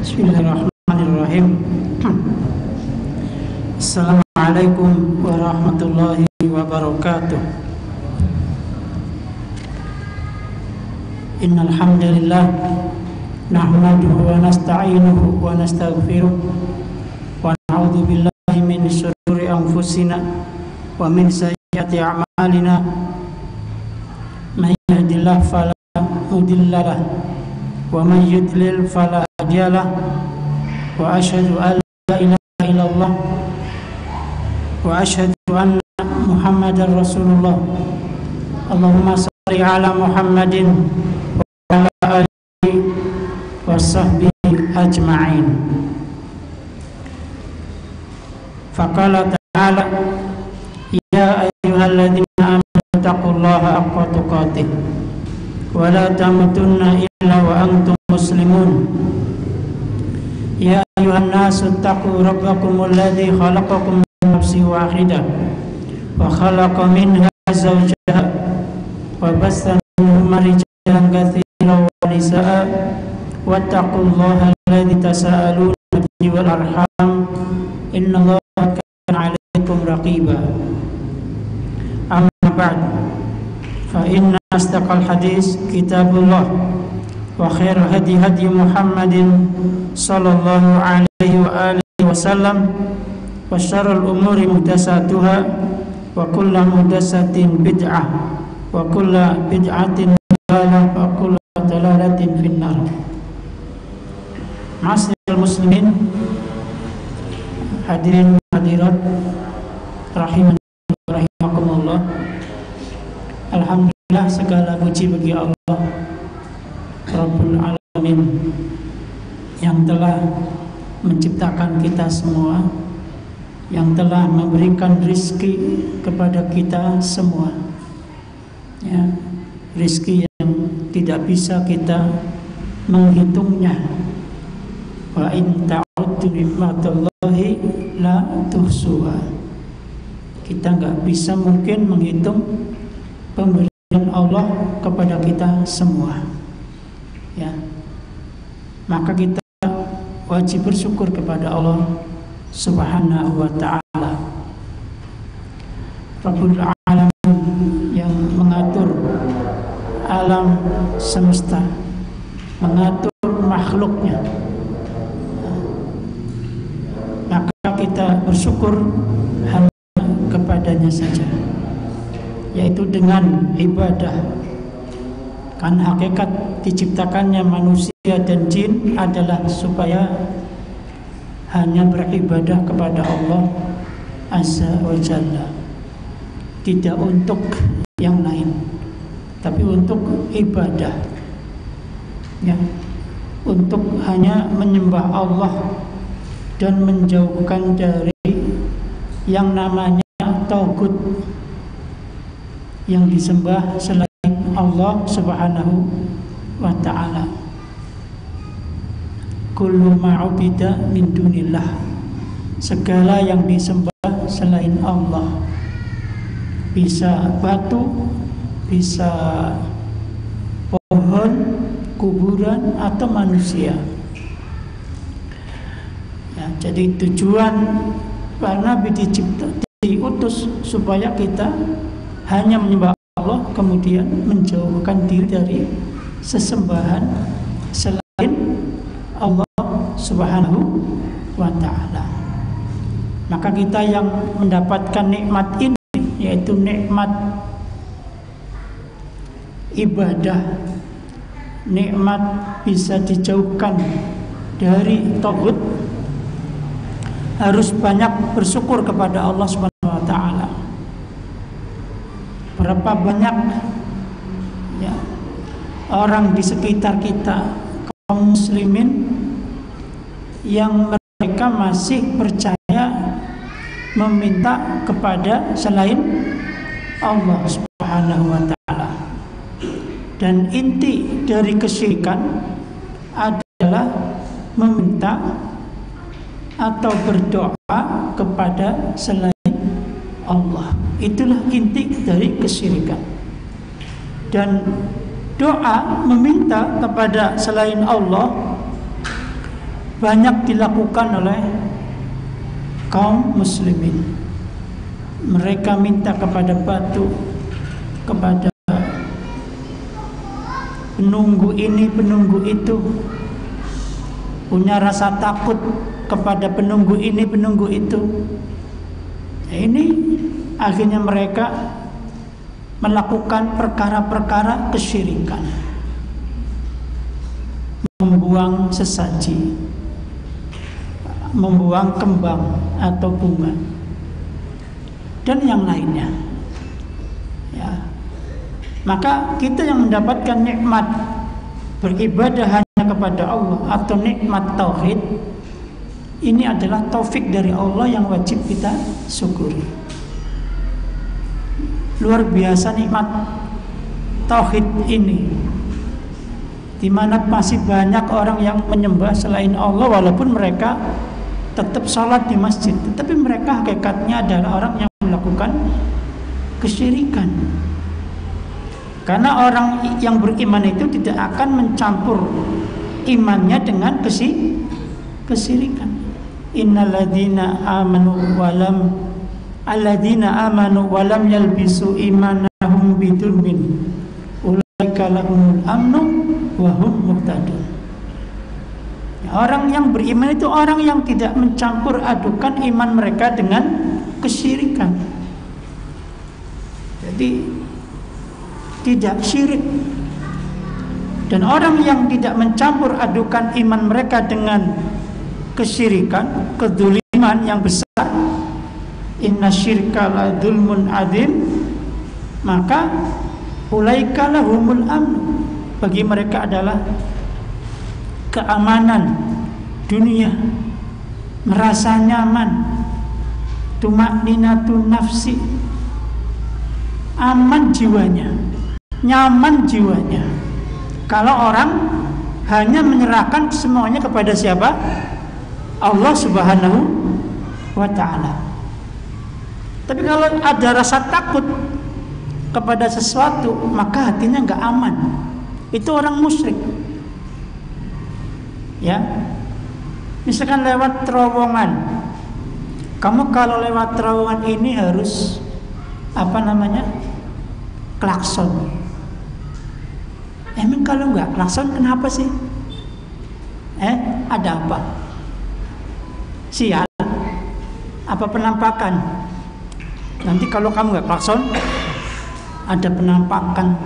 Bismillahirrahmanirrahim. Assalamualaikum warahmatullahi wabarakatuh. Innal hamdalillah nahmaduhu wa nasta'inuhu wa nastaghfiruh wa na'udzu billahi min shururi anfusina wa min sayyiati a'malina. May yahdihillahu fala mudilla lahu wa may yudlil fala hadiya lahu wa asyhadu an la ilaha illallah wa asyhadu anna Muhammadar Rasulullah. Allahumma shalli ala Muhammadin wa ala alihi wa sahbihi ajma'in. Faqala ta'ala ya ayyuhalladzina amanu taqullaha haqqa tuqatih wa la tamutunna illa wa antum muslimun. Ya ayuhan nasu taqu rabbakumul ladzi khalaqakum min nafsin wahidah wa khalaqa minha zawjaha wa bassa minhuma rijalan katsiran wa nisaa wattaqullaha alladzi tasaaluna bihi wal arham innallaha kana 'alaikum raqiba. Amma ba'd, fa inna asdaqal hadis kitabullah wa khairal hadi hadi Muhammadin sallallahu alaihi wa alihi wasallam wa syarrul umuri muhdatsatuha wa kullu muhdatsatin bid'ah wa kullu bid'atin dalalah wa kullu dalalatin finnar. Ma'asyiral muslimin, hadirin hadirat rahimani wa rahimakumullah. Alhamdulillah, segala puji bagi Allah Rabbul Alamin yang telah menciptakan kita semua, yang telah memberikan rizki kepada kita semua, ya, rizki yang tidak bisa kita menghitungnya. Wa in ta'uddu ni'matallahi la tuhsuha. Kita nggak bisa mungkin menghitung pemberian Allah kepada kita semua, ya. Maka kita wajib bersyukur kepada Allah Subhanahu wa ta'ala, Rabbul Alamin, yang mengatur alam semesta, mengatur makhluknya. Maka kita bersyukur hanya kepadanya saja, yaitu dengan ibadah. Karena hakikat diciptakannya manusia dan jin adalah supaya hanya beribadah kepada Allah Azza wa Jalla, tidak untuk yang lain, tapi untuk ibadah, ya, untuk hanya menyembah Allah dan menjauhkan dari yang namanya tauhid, yang disembah selain Allah Subhanahu wa ta'ala. Kullu ma'ubida min dunillah, segala yang disembah selain Allah, bisa batu, bisa pohon, kuburan, atau manusia, ya. Jadi tujuan para nabi diutus supaya kita hanya menyembah Allah, kemudian menjauhkan diri dari sesembahan selain Allah Subhanahu wa ta'ala. Maka kita yang mendapatkan nikmat ini, yaitu nikmat ibadah, nikmat bisa dijauhkan dari tauhid, harus banyak bersyukur kepada Allah Subhanahu wa ta'ala. Berapa banyak, ya, orang di sekitar kita, kaum muslimin, yang mereka masih percaya meminta kepada selain Allah Subhanahu wa ta'ala. Dan inti dari kesyirikan adalah meminta atau berdoa kepada selain Allah. Itulah inti dari kesyirikan. Dan doa meminta kepada selain Allah banyak dilakukan oleh kaum muslimin. Mereka minta kepada batu, kepada penunggu ini, penunggu itu, punya rasa takut kepada penunggu ini, penunggu itu. Nah, ini akhirnya mereka melakukan perkara-perkara kesyirikan, membuang sesaji, membuang kembang atau bunga, dan yang lainnya. Ya. Maka kita yang mendapatkan nikmat beribadah hanya kepada Allah atau nikmat tauhid, ini adalah taufik dari Allah yang wajib kita syukuri. Luar biasa nikmat tauhid ini, di mana masih banyak orang yang menyembah selain Allah walaupun mereka tetap sholat di masjid, tetapi mereka hakikatnya adalah orang yang melakukan kesyirikan. Karena orang yang beriman itu tidak akan mencampur imannya dengan kesyirikan. Innalladzina amanu walam yalbisu imanahum bidzulmin ulaika lahumul amnu wa hum muhtadun. Orang yang beriman itu orang yang tidak mencampur adukan iman mereka dengan kesyirikan. Jadi tidak syirik. Dan orang yang tidak mencampur adukan iman mereka dengan kesyirikan, kedzuliman yang besar, inna syirka la dzulmun adzim, maka ulaika lahumul amn, bagi mereka adalah keamanan dunia, merasa nyaman, tumakninatun nafsi, aman jiwanya, nyaman jiwanya. Kalau orang hanya menyerahkan semuanya kepada siapa? Allah Subhanahu wa ta'ala. Tapi kalau ada rasa takut kepada sesuatu, maka hatinya nggak aman. Itu orang musyrik. Ya, misalkan lewat terowongan, kamu kalau lewat terowongan ini harus klakson. Emang kalau nggak klakson kenapa sih? Ada apa? Sial? Apa penampakan? Nanti kalau kamu nggak klakson, ada penampakan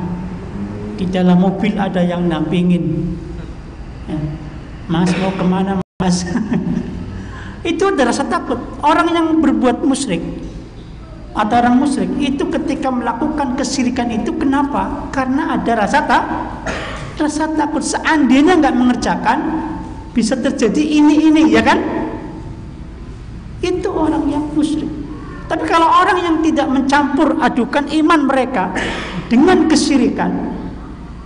di dalam mobil, ada yang nampingin. Mas mau kemana mas? Itu ada rasa takut. Orang yang berbuat musyrik atau orang musyrik itu ketika melakukan kesyirikan itu, kenapa? Karena ada rasa takut. Seandainya nggak mengerjakan, bisa terjadi ini, ya kan? Itu orang yang musyrik. Tapi kalau orang yang tidak mencampur adukan iman mereka dengan kesyirikan,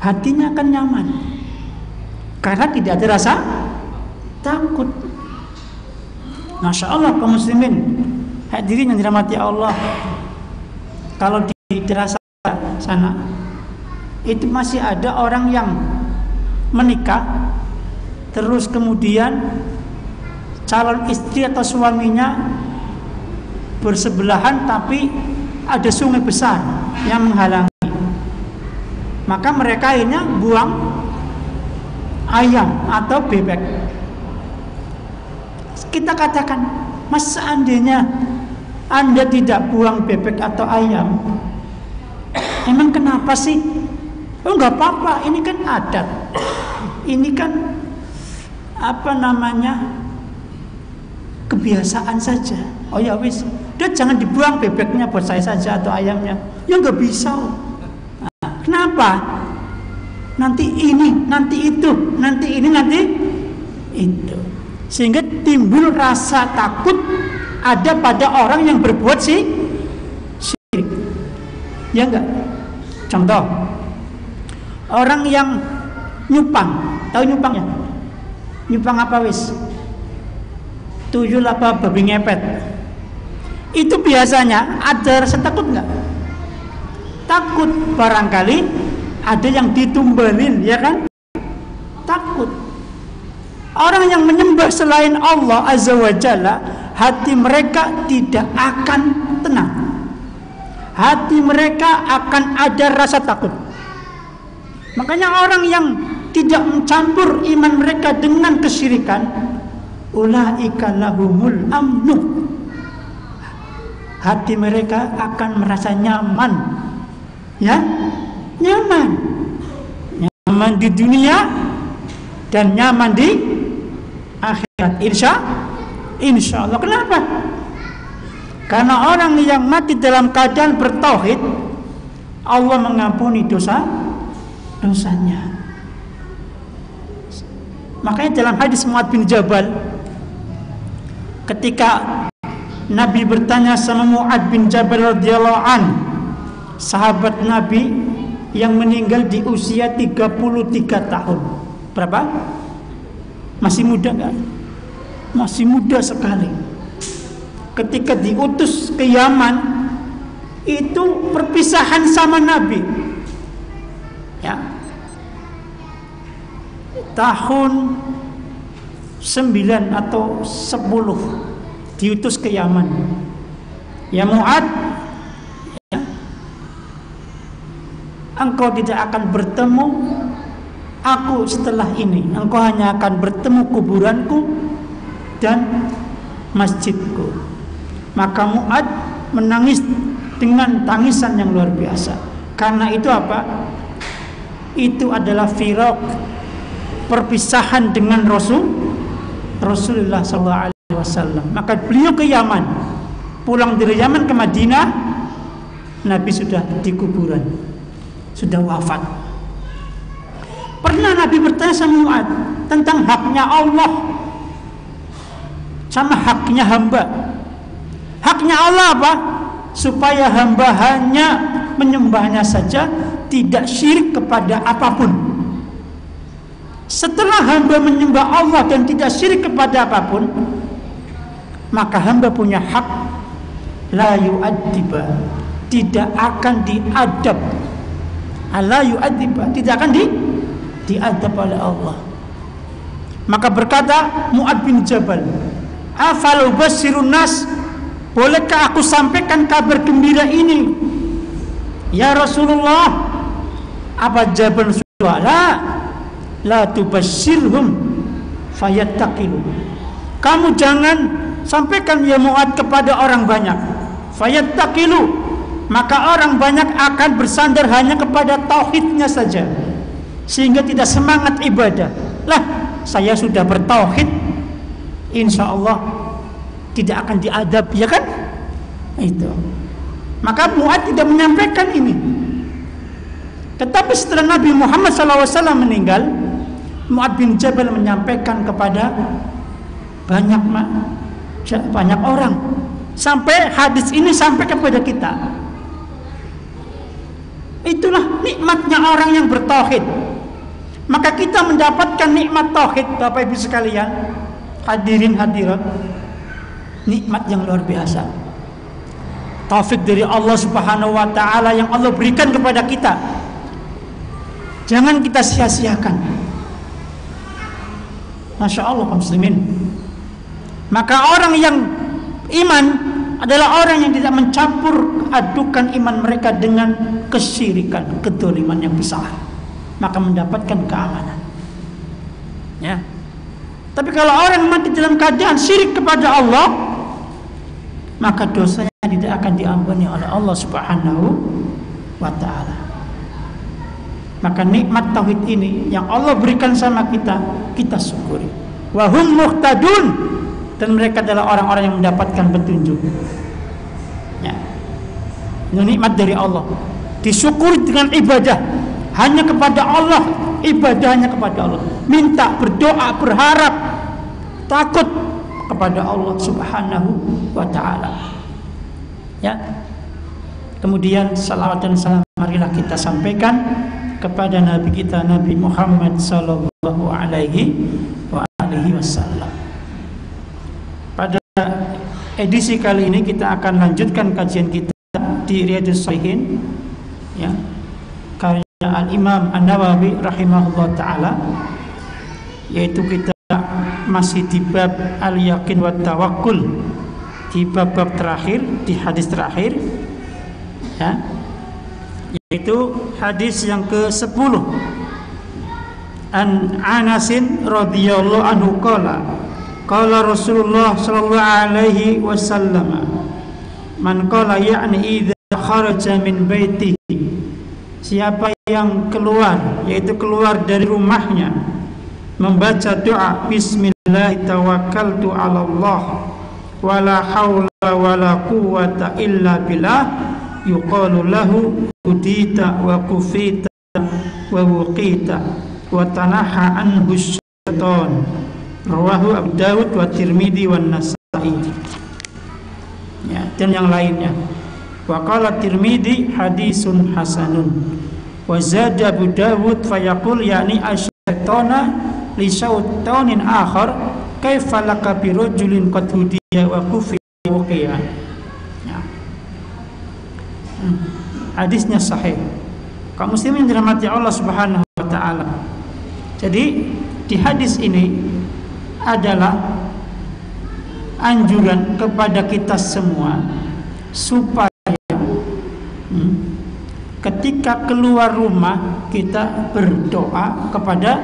hatinya akan nyaman karena tidak ada rasa takut. Masya Allah kaum muslimin, hadirin yang dirahmati Allah, kalau di dirasa sana itu masih ada orang yang menikah, terus kemudian calon istri atau suaminya bersebelahan, tapi ada sungai besar yang menghalangi. Maka mereka akhirnya buang ayam atau bebek. Kita katakan, mas seandainya Anda tidak buang bebek atau ayam, emang kenapa sih? Oh nggak apa-apa, ini kan adat, ini kan kebiasaan saja. Oh ya wis, dia jangan dibuang bebeknya, buat saya saja atau ayamnya. Ya nggak bisa. Nah, kenapa? Nanti ini, nanti itu, nanti ini, nanti itu. Sehingga timbul rasa takut ada pada orang yang berbuat syirik. Ya enggak? Contoh, orang yang nyupang, tahu nyupangnya? Nyupang apa wis? Tuyul apa babi ngepet? Itu biasanya ada rasa takut enggak? Takut, barangkali ada yang ditumbalin, ya kan? Takut. Orang yang menyembah selain Allah Azza wa Jalla, hati mereka tidak akan tenang. Hati mereka akan ada rasa takut. Makanya orang yang tidak mencampur iman mereka dengan kesyirikan, ulaika lahumul amnu. Hati mereka akan merasa nyaman. Ya, nyaman. Nyaman di dunia dan nyaman di akhirat. Insya Allah. Kenapa? Karena orang yang mati dalam keadaan bertauhid, Allah mengampuni dosanya. Makanya dalam hadis Mu'adz bin Jabal, ketika Nabi bertanya sama Mu'adz bin Jabal radhiyallahu an, sahabat Nabi yang meninggal di usia 33 tahun. Berapa? Masih muda kan? Masih muda sekali. Ketika diutus ke Yaman, itu perpisahan sama Nabi. Ya. Tahun 9 atau 10 diutus ke Yaman. Ya Mu'adz, ya, engkau tidak akan bertemu aku setelah ini. Engkau hanya akan bertemu kuburanku dan masjidku. Maka Mu'adz menangis dengan tangisan yang luar biasa. Karena itu apa? Itu adalah firaq, perpisahan dengan Rasulullah SAW. Maka beliau ke Yaman, pulang dari Yaman ke Madinah, Nabi sudah di kuburan, sudah wafat. Pernah Nabi bertanya sama Mu'adz tentang haknya Allah sama haknya hamba. Haknya Allah apa? Supaya hamba hanya menyembahnya saja, tidak syirik kepada apapun. Setelah hamba menyembah Allah dan tidak syirik kepada apapun, maka hamba punya hak la yu'adziba, tidak akan diadab. La yu'adziba, tidak akan diadab oleh Allah. Maka berkata Mu'adz bin Jabal, afalu basirun nas, bolehkah aku sampaikan kabar gembira ini ya Rasulullah? Apa jawaban Rasulullah? La tubasyirhum fayattaqilu. Kamu jangan sampaikan ya Mu'adz kepada orang banyak. Fayattaqilu, maka orang banyak akan bersandar hanya kepada tauhidnya saja, sehingga tidak semangat ibadah. Lah, saya sudah bertauhid, insya Allah tidak akan diadab, ya kan? Itu. Maka Mu'adz tidak menyampaikan ini. Tetapi setelah Nabi Muhammad SAW meninggal, Mu'adz bin Jabal menyampaikan kepada banyak orang, sampai hadis ini sampai kepada kita. Itulah nikmatnya orang yang bertauhid. Maka kita mendapatkan nikmat tauhid, Bapak Ibu sekalian, hadirin hadirat, nikmat yang luar biasa. Taufik dari Allah Subhanahu wa taala yang Allah berikan kepada kita. Jangan kita sia-siakan. Masya Allah kaum muslimin. Maka orang yang iman adalah orang yang tidak mencampur adukan iman mereka dengan kesyirikan, kedzaliman yang besar, maka mendapatkan keamanan. Ya. Tapi kalau orang mati dalam keadaan syirik kepada Allah, maka dosanya tidak akan diampuni oleh Allah Subhanahu wa taala. Maka nikmat tauhid ini yang Allah berikan sama kita, kita syukuri. Wa hum muhtadun, dan mereka adalah orang-orang yang mendapatkan petunjuk. Ya. Ini nikmat dari Allah. Disyukuri dengan ibadah hanya kepada Allah, ibadahnya kepada Allah. Minta, berdoa, berharap, takut kepada Allah Subhanahu wa taala. Ya. Kemudian salawat dan salam marilah kita sampaikan kepada Nabi kita, Nabi Muhammad sallallahu alaihi wasallam. Pada edisi kali ini kita akan lanjutkan kajian kita di Riyadhus Shalihin, ya, karya Al-Imam An-Nawawi rahimahullah taala, yaitu kita masih di bab al-yaqin wa tawakkul, di bab-bab terakhir, di hadis terakhir, ya, yaitu hadis yang ke-10. An Anasin radhiyallahu anhu qala Rasulullah sallallahu alaihi wasallam, man qala ya'ni idza kharaja min baitihi, siapa yang keluar, yaitu keluar dari rumahnya, membaca doa bismillah tawakkaltu 'ala Allah wala haula wala quwwata illa billah, yuqalu lahu udita wa kufita wa wuqita wa tanaha anhu syaitan. Rawahu Abu Dawud wa Tirmidzi wa Nasa'i. Ya, dan yang lainnya. Wa qala Tirmidzi hadisun hasanun. Wa zada Abu Dawud fayaqul yani asyaitana li syaitanin akhar kaifa laka bi rajulin qad hudiya wa kufiya waqiya. Ya. Hadisnya sahih. Kaum muslimin dirahmati Allah Subhanahu wa taala. Jadi di hadis ini adalah anjuran kepada kita semua supaya ketika keluar rumah kita berdoa kepada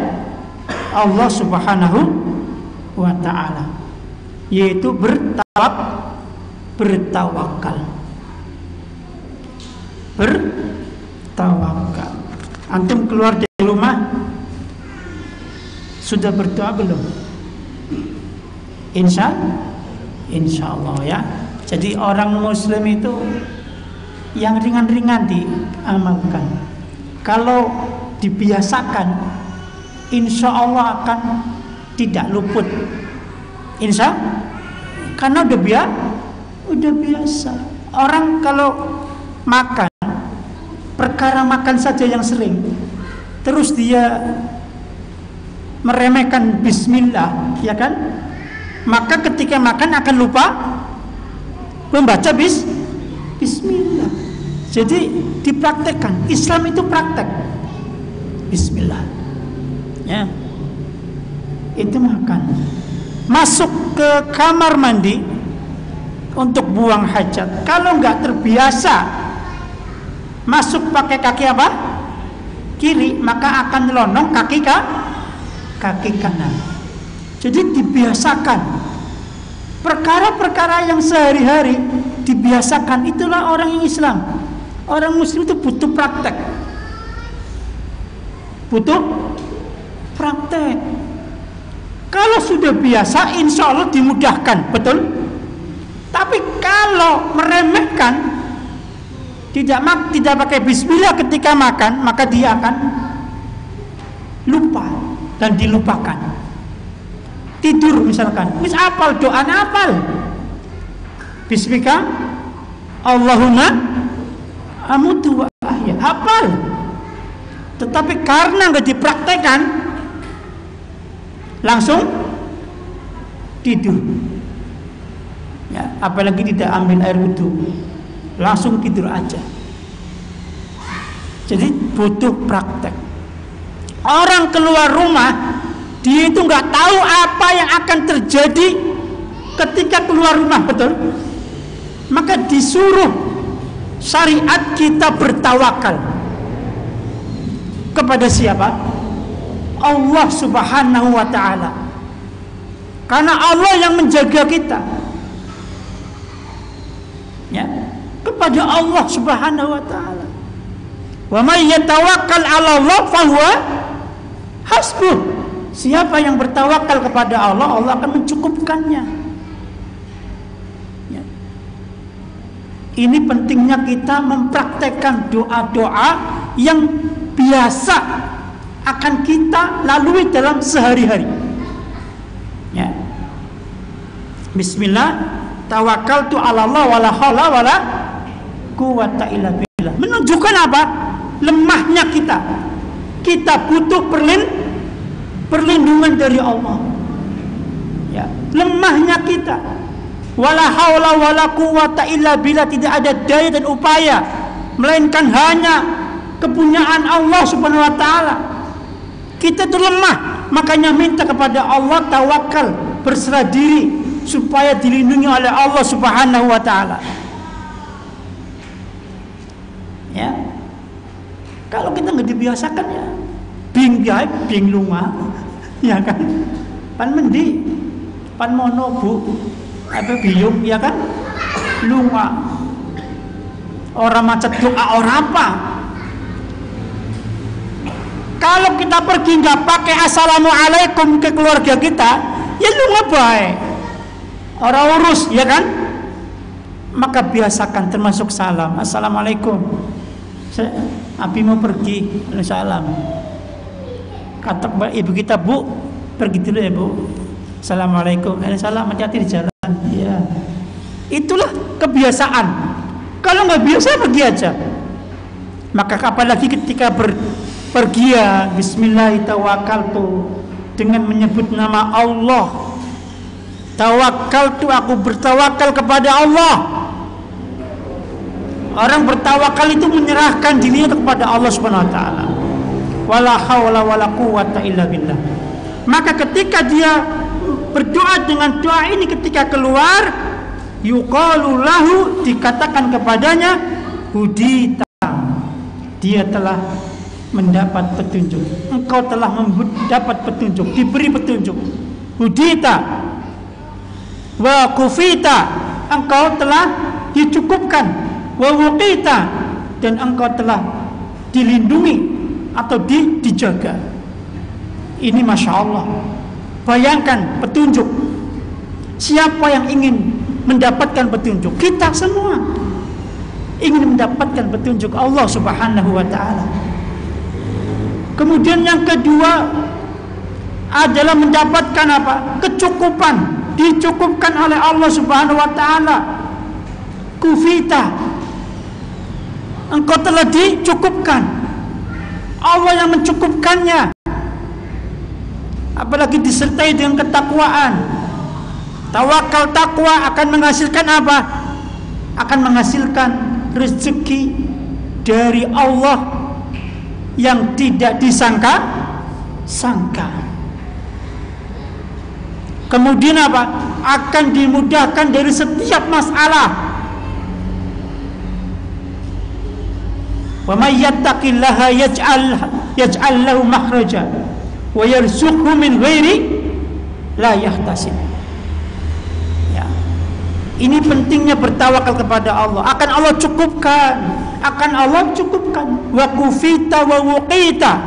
Allah Subhanahu wa taala, yaitu bertawakal. Antum keluar dari rumah sudah berdoa belum? Insya Allah ya. Jadi orang muslim itu yang ringan-ringan diamalkan. Kalau dibiasakan, insya Allah akan tidak luput. Karena udah biasa. Orang kalau makan, perkara makan saja yang sering, terus dia meremehkan bismillah, ya kan? Maka ketika makan akan lupa membaca bismillah. Jadi dipraktekkan. Islam itu praktek bismillah, ya. Itu makan. Masuk ke kamar mandi untuk buang hajat, kalau nggak terbiasa masuk pakai kaki apa? Kiri, maka akan nyelonong kaki kanan. Jadi dibiasakan perkara-perkara yang sehari-hari dibiasakan. Itulah orang yang Islam. Orang muslim itu butuh praktek. Kalau sudah biasa, insya Allah dimudahkan, betul. Tapi kalau meremehkan, tidak pakai bismillah ketika makan, maka dia akan lupa dan dilupakan. Tidur misalkan, apal doa, apal bismika Allahumma amutu wa ahya, hafal. Tetapi karena nggak dipraktekkan, langsung tidur. Ya, apalagi tidak ambil air wudhu, langsung tidur aja. Jadi butuh praktek. Orang keluar rumah, dia itu nggak tahu apa yang akan terjadi ketika keluar rumah, betul? Maka disuruh syariat kita bertawakal kepada siapa? Allah Subhanahu wa ta'ala. Karena Allah yang menjaga kita, ya, kepada Allah Subhanahu wa ta'ala. Wa may yatawakkal 'ala Allah fahuwa hasbuh. Siapa yang bertawakal kepada Allah, Allah akan mencukupkannya. Ya. Ini pentingnya kita mempraktekkan doa-doa yang biasa akan kita lalui dalam sehari-hari. Ya. Bismillah, tawakkaltu 'ala Allah wala haula wala quwwata illa billah. Menunjukkan apa? Lemahnya kita. Kita butuh perlindungan dari Allah. Ya, lemahnya kita. Wala haula wala quwwata illa billah, tidak ada daya dan upaya melainkan hanya kepunyaan Allah Subhanahu wa taala. Kita itu lemah. Makanya minta kepada Allah, tawakal, berserah diri supaya dilindungi oleh Allah Subhanahu wa taala. Ya. Kalau kita nggak dibiasakan ya bing lunga, ya kan? Pan mendi, pan mono bu, apa biung, ya kan? Lunga. Orang macet doa orang apa? Kalau kita pergi nggak pakai assalamualaikum ke keluarga kita, ya lunga baik. Orang urus, ya kan? Maka biasakan termasuk salam. Assalamualaikum. Abi mau pergi, salam. Kata ibu kita, bu, pergi dulu ya bu. Assalamualaikum. Salam, hati-hati di jalan. Ya. Itulah kebiasaan. Kalau nggak biasa pergi aja. Maka apalagi ketika berpergian, Bismillahirrahmanirrahim, dengan menyebut nama Allah. Tawakal tu, aku bertawakal kepada Allah. Orang bertawakal itu menyerahkan dirinya kepada Allah Subhanahu wa taala. Wala haula wala quwwata illa billah. Maka ketika dia berdoa dengan doa ini ketika keluar, yuqalu lahu, dikatakan kepadanya, hudita, dia telah mendapat petunjuk. Engkau telah mendapat petunjuk, diberi petunjuk. Hudita wa kufita, engkau telah dicukupkan. Wa wuqita, dan engkau telah dilindungi atau dijaga. Ini Masya Allah. Bayangkan petunjuk. Siapa yang ingin mendapatkan petunjuk? Kita semua ingin mendapatkan petunjuk Allah Subhanahu wa taala. Kemudian yang kedua adalah mendapatkan apa? Kecukupan. Dicukupkan oleh Allah Subhanahu wa taala. Kufita, engkau telah dicukupkan. Allah yang mencukupkannya. Apalagi disertai dengan ketakwaan. Tawakal, takwa akan menghasilkan apa? Akan menghasilkan rezeki dari Allah yang tidak disangka-sangka. Kemudian apa? Akan dimudahkan dari setiap masalah. Wa may yattaqillaha yaj'al lahu makhraja wa yarzuqhu min ghairi la yahtasib. Ya. Ini pentingnya bertawakal kepada Allah. Akan Allah cukupkan. Akan Allah cukupkan. Wa kufita wa wuqita,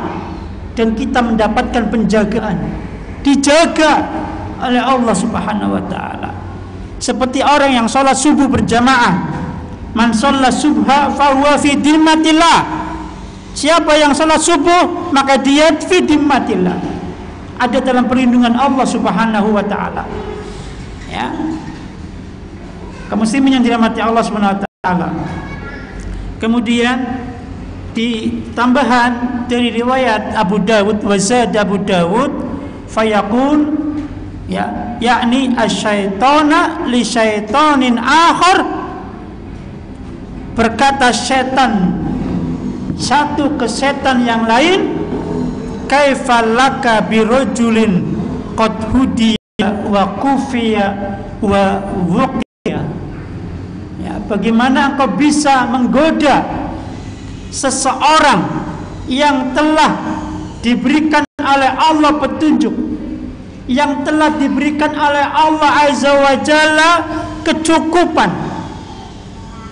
dan kita mendapatkan penjagaan. Dijaga oleh Allah Subhanahu wa taala. Seperti orang yang sholat subuh berjamaah. Man sholat subha fahuwa fi dhimmatillah. Siapa yang sholat subuh maka dia fi dhimmatillah, ada dalam perlindungan Allah Subhanahu wa taala. Ya. Kaum muslimin yang dirahmati Allah Subhanahu wa taala. Kemudian di tambahan dari riwayat Abu Dawud, wa zad Abu Dawud fayaqul, ya, yakni asyaitona li syaitonin akhar, berkata setan satu ke setan yang lain, kaifalaka birojulin qad hudiya wa kufiya wa wuqiya. Ya, bagaimana engkau bisa menggoda seseorang yang telah diberikan oleh Allah petunjuk, yang telah diberikan oleh Allah Azza wa Jalla kecukupan,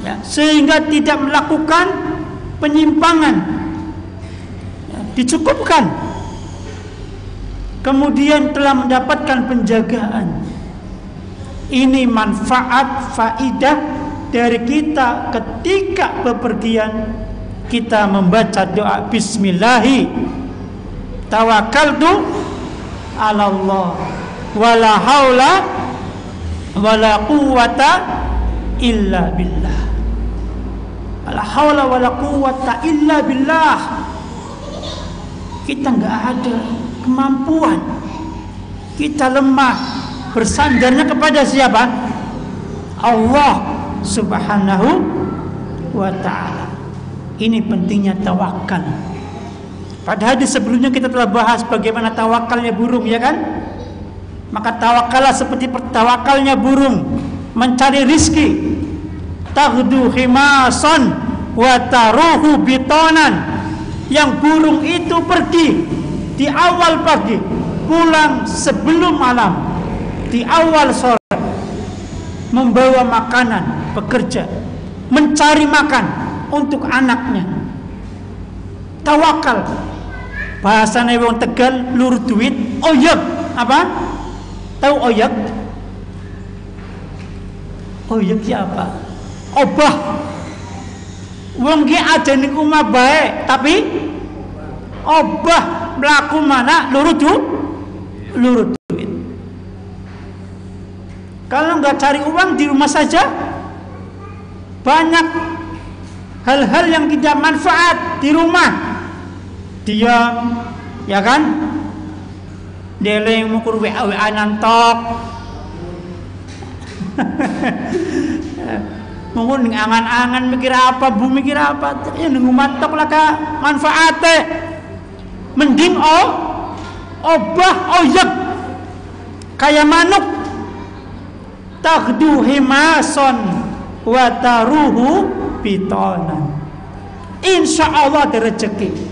ya, sehingga tidak melakukan penyimpangan, ya, dicukupkan, kemudian telah mendapatkan penjagaan. Ini manfaat, faidah dari kita ketika bepergian, kita membaca doa bismillahi tawakkaltu ala Allah wala haula wala quwwata illa billah. La haula wala quwwata illa billah. Kita enggak ada kemampuan, kita lemah. Bersandarnya kepada siapa? Allah Subhanahu wa ta'ala. Ini pentingnya tawakal. Padahal di sebelumnya kita telah bahas bagaimana tawakalnya burung, ya kan? Maka tawakallah seperti tawakalnya burung mencari rizki. Taghdu himasan wa taruhu bitonan. Yang burung itu pergi di awal pagi, pulang sebelum malam, di awal sore, membawa makanan, bekerja, mencari makan untuk anaknya. Tawakal. Bahasanya wong Tegal lur duit, oyek. Apa? Tahu oyek? Oyek ya apa? Obah. Wong ki aja ning omah bae, tapi obah mlaku mana lur duit. Kalau nggak cari uang di rumah saja, banyak hal-hal yang tidak manfaat di rumah. Diam, ya kan? Deleng mukur WA nantok. Mungkin ning angan-angan mikir apa, bu mikir apa, ya nunggu matok lah ka manfaate. Mending obah oyek kayak manuk. Taghdu himason wa taruhu bitonan. Insya Allah ada rezeki.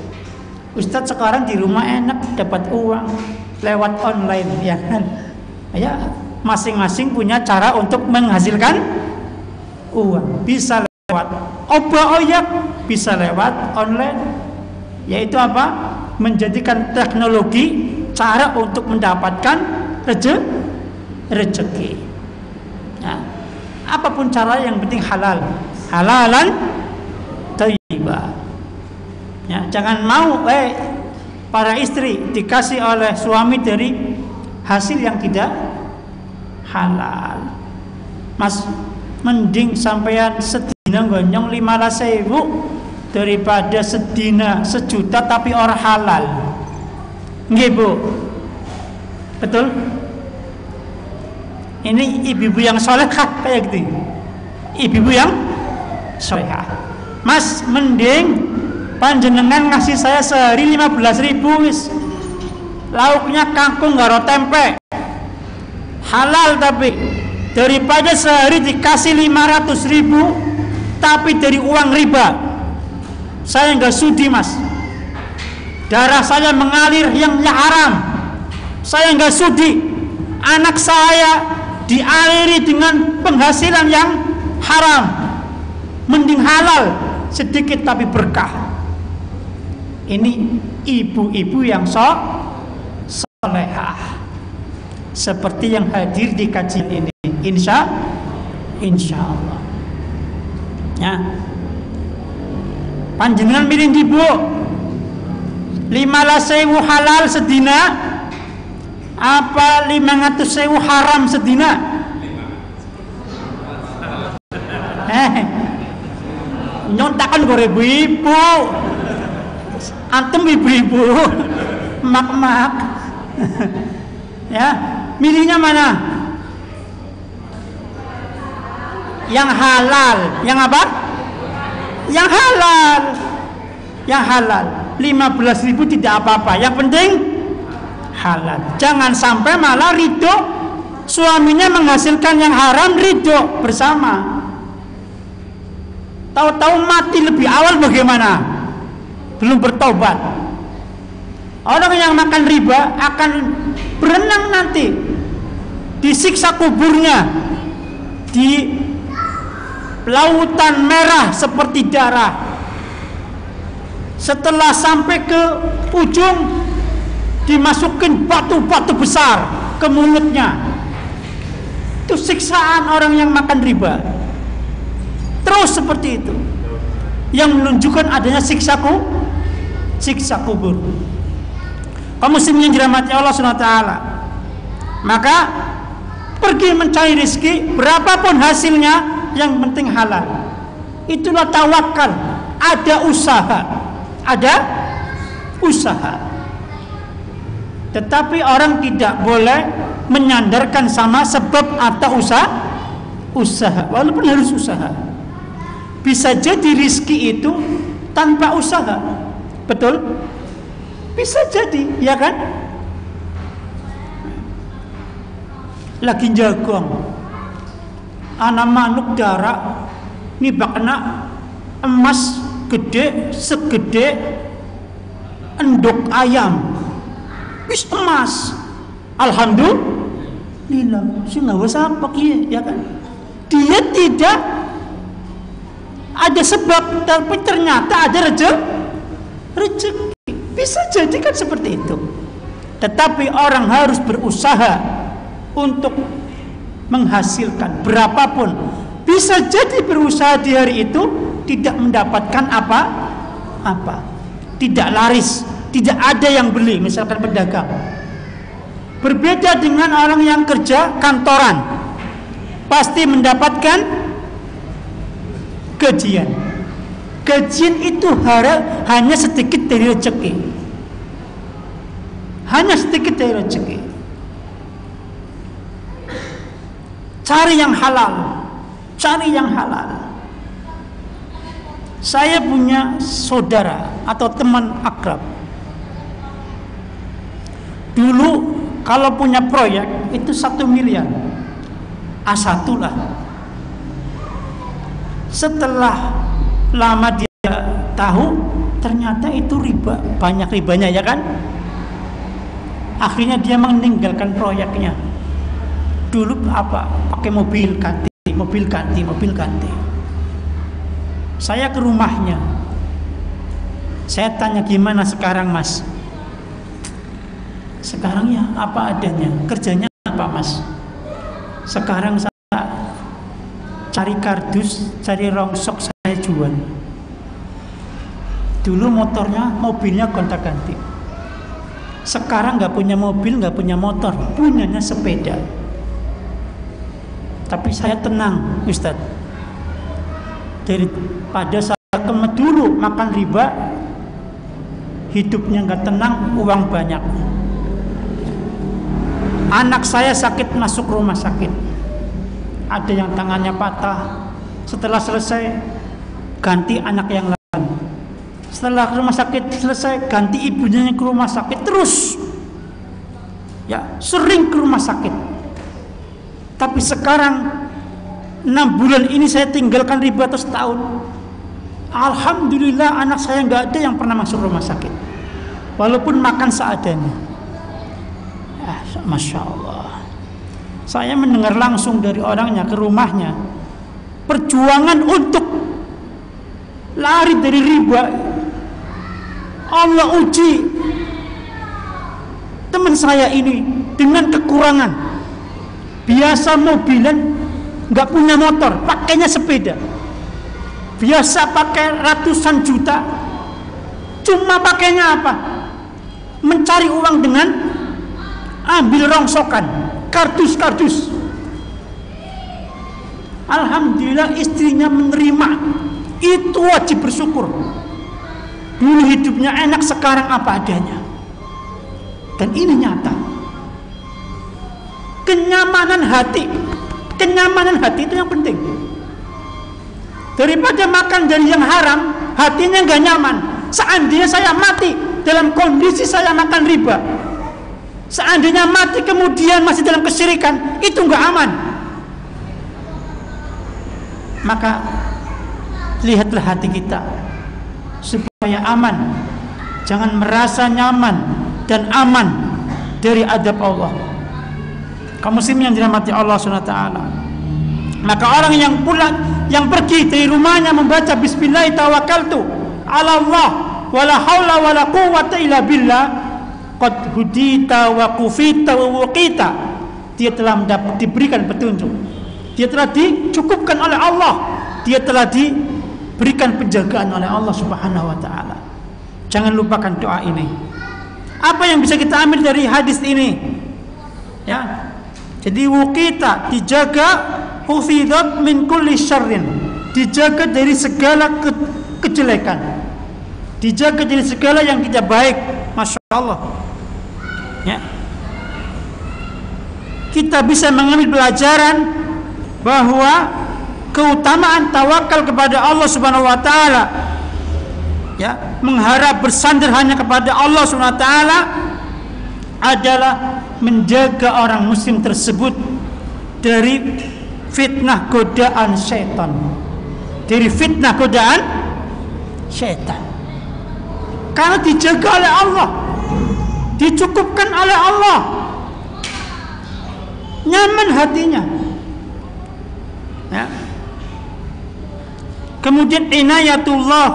Ustadz sekarang di rumah enak dapat uang lewat online, ya kan? Ya, masing-masing punya cara untuk menghasilkan uang. Bisa lewat obah oyek, bisa lewat online. Yaitu apa? Menjadikan teknologi cara untuk mendapatkan rezeki. Nah, apapun cara yang penting halal, halalan thayyibah. Ya, jangan mau para istri dikasih oleh suami dari hasil yang tidak halal. Mas, mending sampean sedina gonyong 15.000 daripada sedina 1 juta tapi orang halal. Nggih, Bu. Betul? Ini ibu-ibu yang solehah kayak gitu. Ibu-ibu yang solehah. Mas, mending panjenengan ngasih saya sehari 15.000 wis. Lauknya kangkung garo tempe. Halal tapi daripada sehari dikasih 500.000 tapi dari uang riba. Saya enggak sudi, Mas. Darah saya mengalir yang haram. Saya enggak sudi anak saya dialiri dengan penghasilan yang haram. Mending halal sedikit tapi berkah. Ini ibu-ibu yang solehah seperti yang hadir di kajian ini. Insya Allah. Ya. Panjenengan milih di Bu 15.000 halal sedina apa 500.000 haram sedina? Nyontakan gore ibu-ibu. Antum ibu-ibu mak-mak. Ya, milihnya mana? Yang halal. Yang apa? Yang halal. Yang halal. 15.000 tidak apa-apa. Yang penting halal. Jangan sampai malah ridho suaminya menghasilkan yang haram, ridho bersama. Tahu-tahu mati lebih awal bagaimana? Belum bertobat. Orang yang makan riba akan berenang nanti, disiksa kuburnya di lautan merah seperti darah. Setelah sampai ke ujung, dimasukin batu-batu besar ke mulutnya. Itu siksaan orang yang makan riba. Terus seperti itu, yang menunjukkan adanya siksa kubur. Kaum muslimin yang dirahmati Allah Subhanahu wa taala, maka pergi mencari rezeki berapapun hasilnya, yang penting halal. Itulah tawakal. Ada usaha. Tetapi orang tidak boleh menyandarkan sama sebab atau usaha, walaupun harus usaha. Bisa jadi rezeki itu tanpa usaha. Betul? Bisa jadi, ya kan? Lagi jagong, anak manuk darah, nibak kena emas gede segede endok ayam, wis emas, alhamdulillah, sih nggak usah apa ya kan? Dia tidak ada sebab, tapi ternyata ada rezeki. Bisa jadi kan seperti itu. Tetapi orang harus berusaha untuk menghasilkan berapapun. Bisa jadi berusaha di hari itu tidak mendapatkan apa-apa, tidak laris, tidak ada yang beli, misalkan pedagang. Berbeda dengan orang yang kerja kantoran, pasti mendapatkan gajian. Gajian itu hanya sedikit dari rezeki, hanya sedikit dari rezeki. Cari yang halal, cari yang halal. Saya punya saudara atau teman akrab. Dulu kalau punya proyek itu 1 miliar, A1 lah. Setelah lama dia tahu, ternyata itu riba, banyak ribanya, ya kan? Akhirnya dia meninggalkan proyeknya. Dulu apa? Pakai mobil ganti. Saya ke rumahnya. Saya tanya, gimana sekarang mas? Sekarang ya apa adanya. Kerjanya apa mas? Sekarang saya cari kardus, cari rongsok, saya jual. Dulu mobilnya gonta-ganti. Sekarang nggak punya mobil, nggak punya motor, punyanya sepeda. Tapi saya tenang, Ustaz. Daripada saya dulu makan riba, hidupnya nggak tenang, uang banyak. Anak saya sakit, masuk rumah sakit. Ada yang tangannya patah. Setelah selesai, ganti anak yang lain. Setelah rumah sakit selesai, ganti ibunya ke rumah sakit. Terus, ya sering ke rumah sakit. Tapi sekarang 6 bulan ini saya tinggalkan riba terus setahun. Alhamdulillah anak saya nggak ada yang pernah masuk rumah sakit, walaupun makan seadanya. Masya Allah. Saya mendengar langsung dari orangnya ke rumahnya, perjuangan untuk lari dari riba. Allah uji teman saya ini dengan kekurangan. Biasa mobilan, nggak punya motor, pakainya sepeda. Biasa pakai ratusan juta, cuma pakainya apa? Mencari uang dengan ambil rongsokan, kardus. Alhamdulillah istrinya menerima, itu wajib bersyukur. Dulu hidupnya enak, sekarang apa adanya. Dan ini nyata. Kenyamanan hati itu yang penting. Daripada makan dari yang haram, hatinya nggak nyaman. Seandainya saya mati dalam kondisi saya makan riba, seandainya mati kemudian masih dalam kesyirikan, itu nggak aman. Maka lihatlah hati kita supaya aman. Jangan merasa nyaman dan aman dari adab Allah. Kaum muslimin yang dirahmati Allah SWT. Maka orang yang pergi dari rumahnya membaca bismillah tawakkaltu ala Allah wala haula wala quwwata illa billah, qad hudita wa kufita wa wuqita, dia telah diberikan petunjuk, dia telah dicukupkan oleh Allah, dia telah diberikan penjagaan oleh Allah Subhanahu wa taala. Jangan lupakan doa ini. Apa yang bisa kita ambil dari hadis ini? Ya. Jadi wuqita, dijaga, hufidat min kulli syarrin, dijaga dari segala kejelekan, dijaga dari segala yang tidak baik. Masya Allah. Ya. Kita bisa mengambil pelajaran bahwa keutamaan tawakal kepada Allah Subhanahu wa taala, ya, mengharap bersandar hanya kepada Allah SWT adalah menjaga orang muslim tersebut dari fitnah godaan syaitan. Dari fitnah godaan syaitan. Karena dijaga oleh Allah, dicukupkan oleh Allah, nyaman hatinya. Ya. Kemudian inayatullah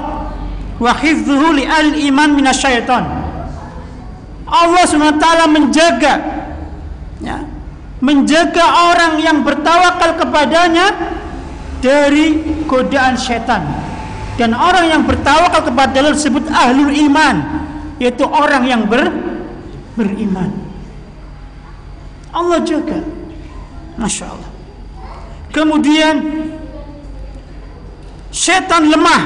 wa hifdzuhu li al-iman minasyaitan. Allah SWT menjaga, ya, menjaga orang yang bertawakal kepadanya dari godaan syaitan. Dan orang yang bertawakal kepada Allah disebut ahlul iman, yaitu orang yang beriman. Allah jaga, Masya Allah. Kemudian syaitan lemah,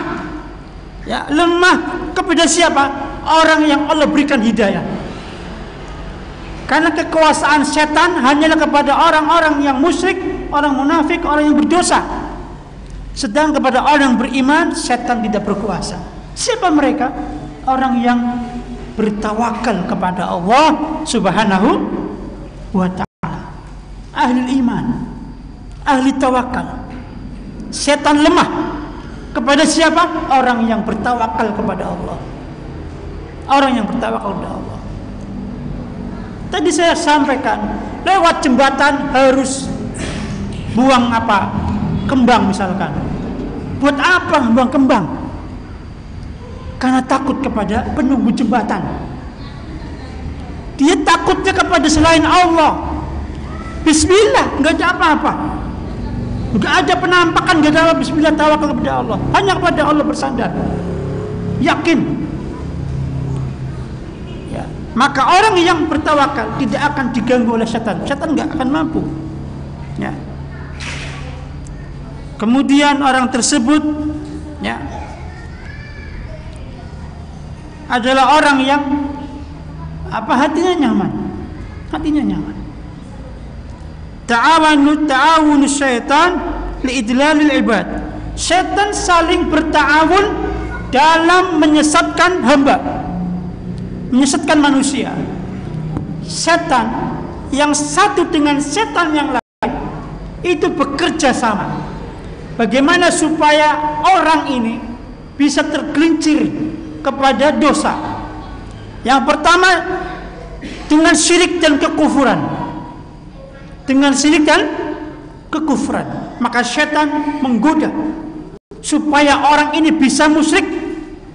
ya, lemah kepada siapa? Orang yang Allah berikan hidayah. Karena kekuasaan setan hanyalah kepada orang-orang yang musyrik, orang munafik, orang yang berdosa. Sedang kepada orang yang beriman, setan tidak berkuasa. Siapa mereka? Orang yang bertawakal kepada Allah Subhanahu wa ta'ala. Ahli iman, ahli tawakal. Setan lemah kepada siapa? Orang yang bertawakal kepada Allah. Orang yang bertawakal kepada Allah. Tadi saya sampaikan, lewat jembatan harus buang apa? Kembang misalkan. Buat apa buang kembang? Karena takut kepada penunggu jembatan. Dia takutnya kepada selain Allah. Bismillah, nggak ada apa-apa. Nggak ada penampakan, nggak ada apa. Bismillah, tawakal kepada Allah. Hanya kepada Allah bersandar. Yakin. Maka orang yang bertawakal tidak akan diganggu oleh setan. Setan nggak akan mampu. Ya. Kemudian orang tersebut, ya, adalah orang yang apa, hatinya nyaman. Hatinya nyaman. Ta'awunu syaitan liidlalil ibad. Setan saling berta'awun dalam menyesatkan hamba, menyesatkan manusia. Setan yang satu dengan setan yang lain itu bekerja sama. Bagaimana supaya orang ini bisa tergelincir kepada dosa? Yang pertama dengan syirik dan kekufuran. Dengan syirik dan kekufuran, maka setan menggoda supaya orang ini bisa musyrik,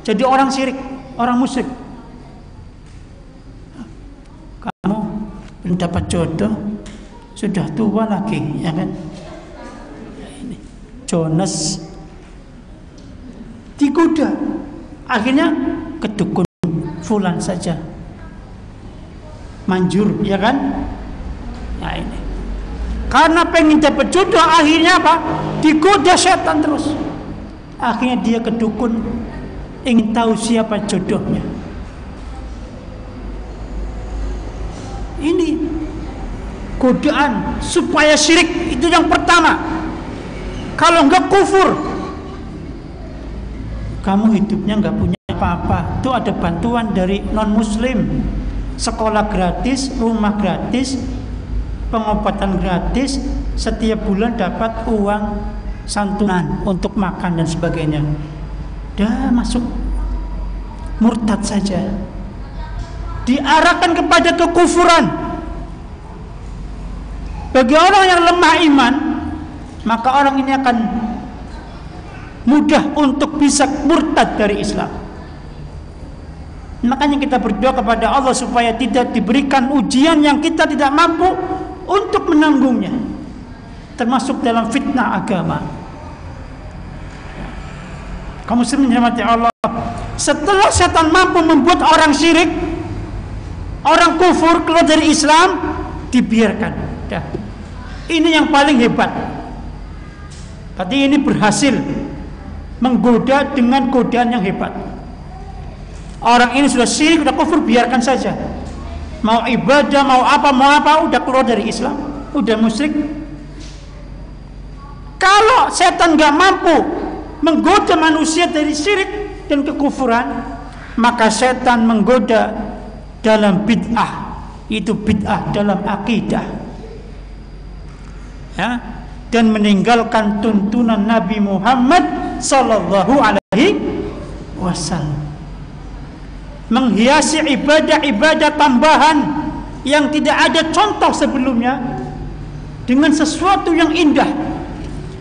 jadi orang syirik, orang musyrik. Kamu belum dapat jodoh, sudah tua lagi, ya kan? Ini Jonas digoda, akhirnya ke dukun fulan saja, manjur, ya kan? Nah ini, karena pengen dapat jodoh, akhirnya apa? Digoda setan terus. Akhirnya dia ke dukun, ingin tahu siapa jodohnya. Ini godaan supaya syirik, itu yang pertama. Kalau enggak kufur, kamu hidupnya enggak punya apa-apa. Itu ada bantuan dari non muslim, sekolah gratis, rumah gratis, pengobatan gratis, setiap bulan dapat uang santunan untuk makan dan sebagainya. Dah masuk murtad saja, diarahkan kepada kekufuran. Bagi orang yang lemah iman, maka orang ini akan mudah untuk bisa murtad dari Islam. Makanya kita berdoa kepada Allah supaya tidak diberikan ujian yang kita tidak mampu untuk menanggungnya, termasuk dalam fitnah agama. Kaum muslimin dirahmati Allah, setelah setan mampu membuat orang syirik, orang kufur, keluar dari Islam, dibiarkan. Dah. Ini yang paling hebat. Berarti ini berhasil menggoda dengan godaan yang hebat. Orang ini sudah syirik, sudah kufur, biarkan saja. Mau ibadah, mau apa, udah keluar dari Islam, udah musyrik. Kalau setan gak mampu menggoda manusia dari syirik dan kekufuran, maka setan menggoda dalam bid'ah, itu bid'ah dalam akidah, ya, dan meninggalkan tuntunan Nabi Muhammad sallallahu alaihi wasallam, menghiasi ibadah-ibadah tambahan yang tidak ada contoh sebelumnya dengan sesuatu yang indah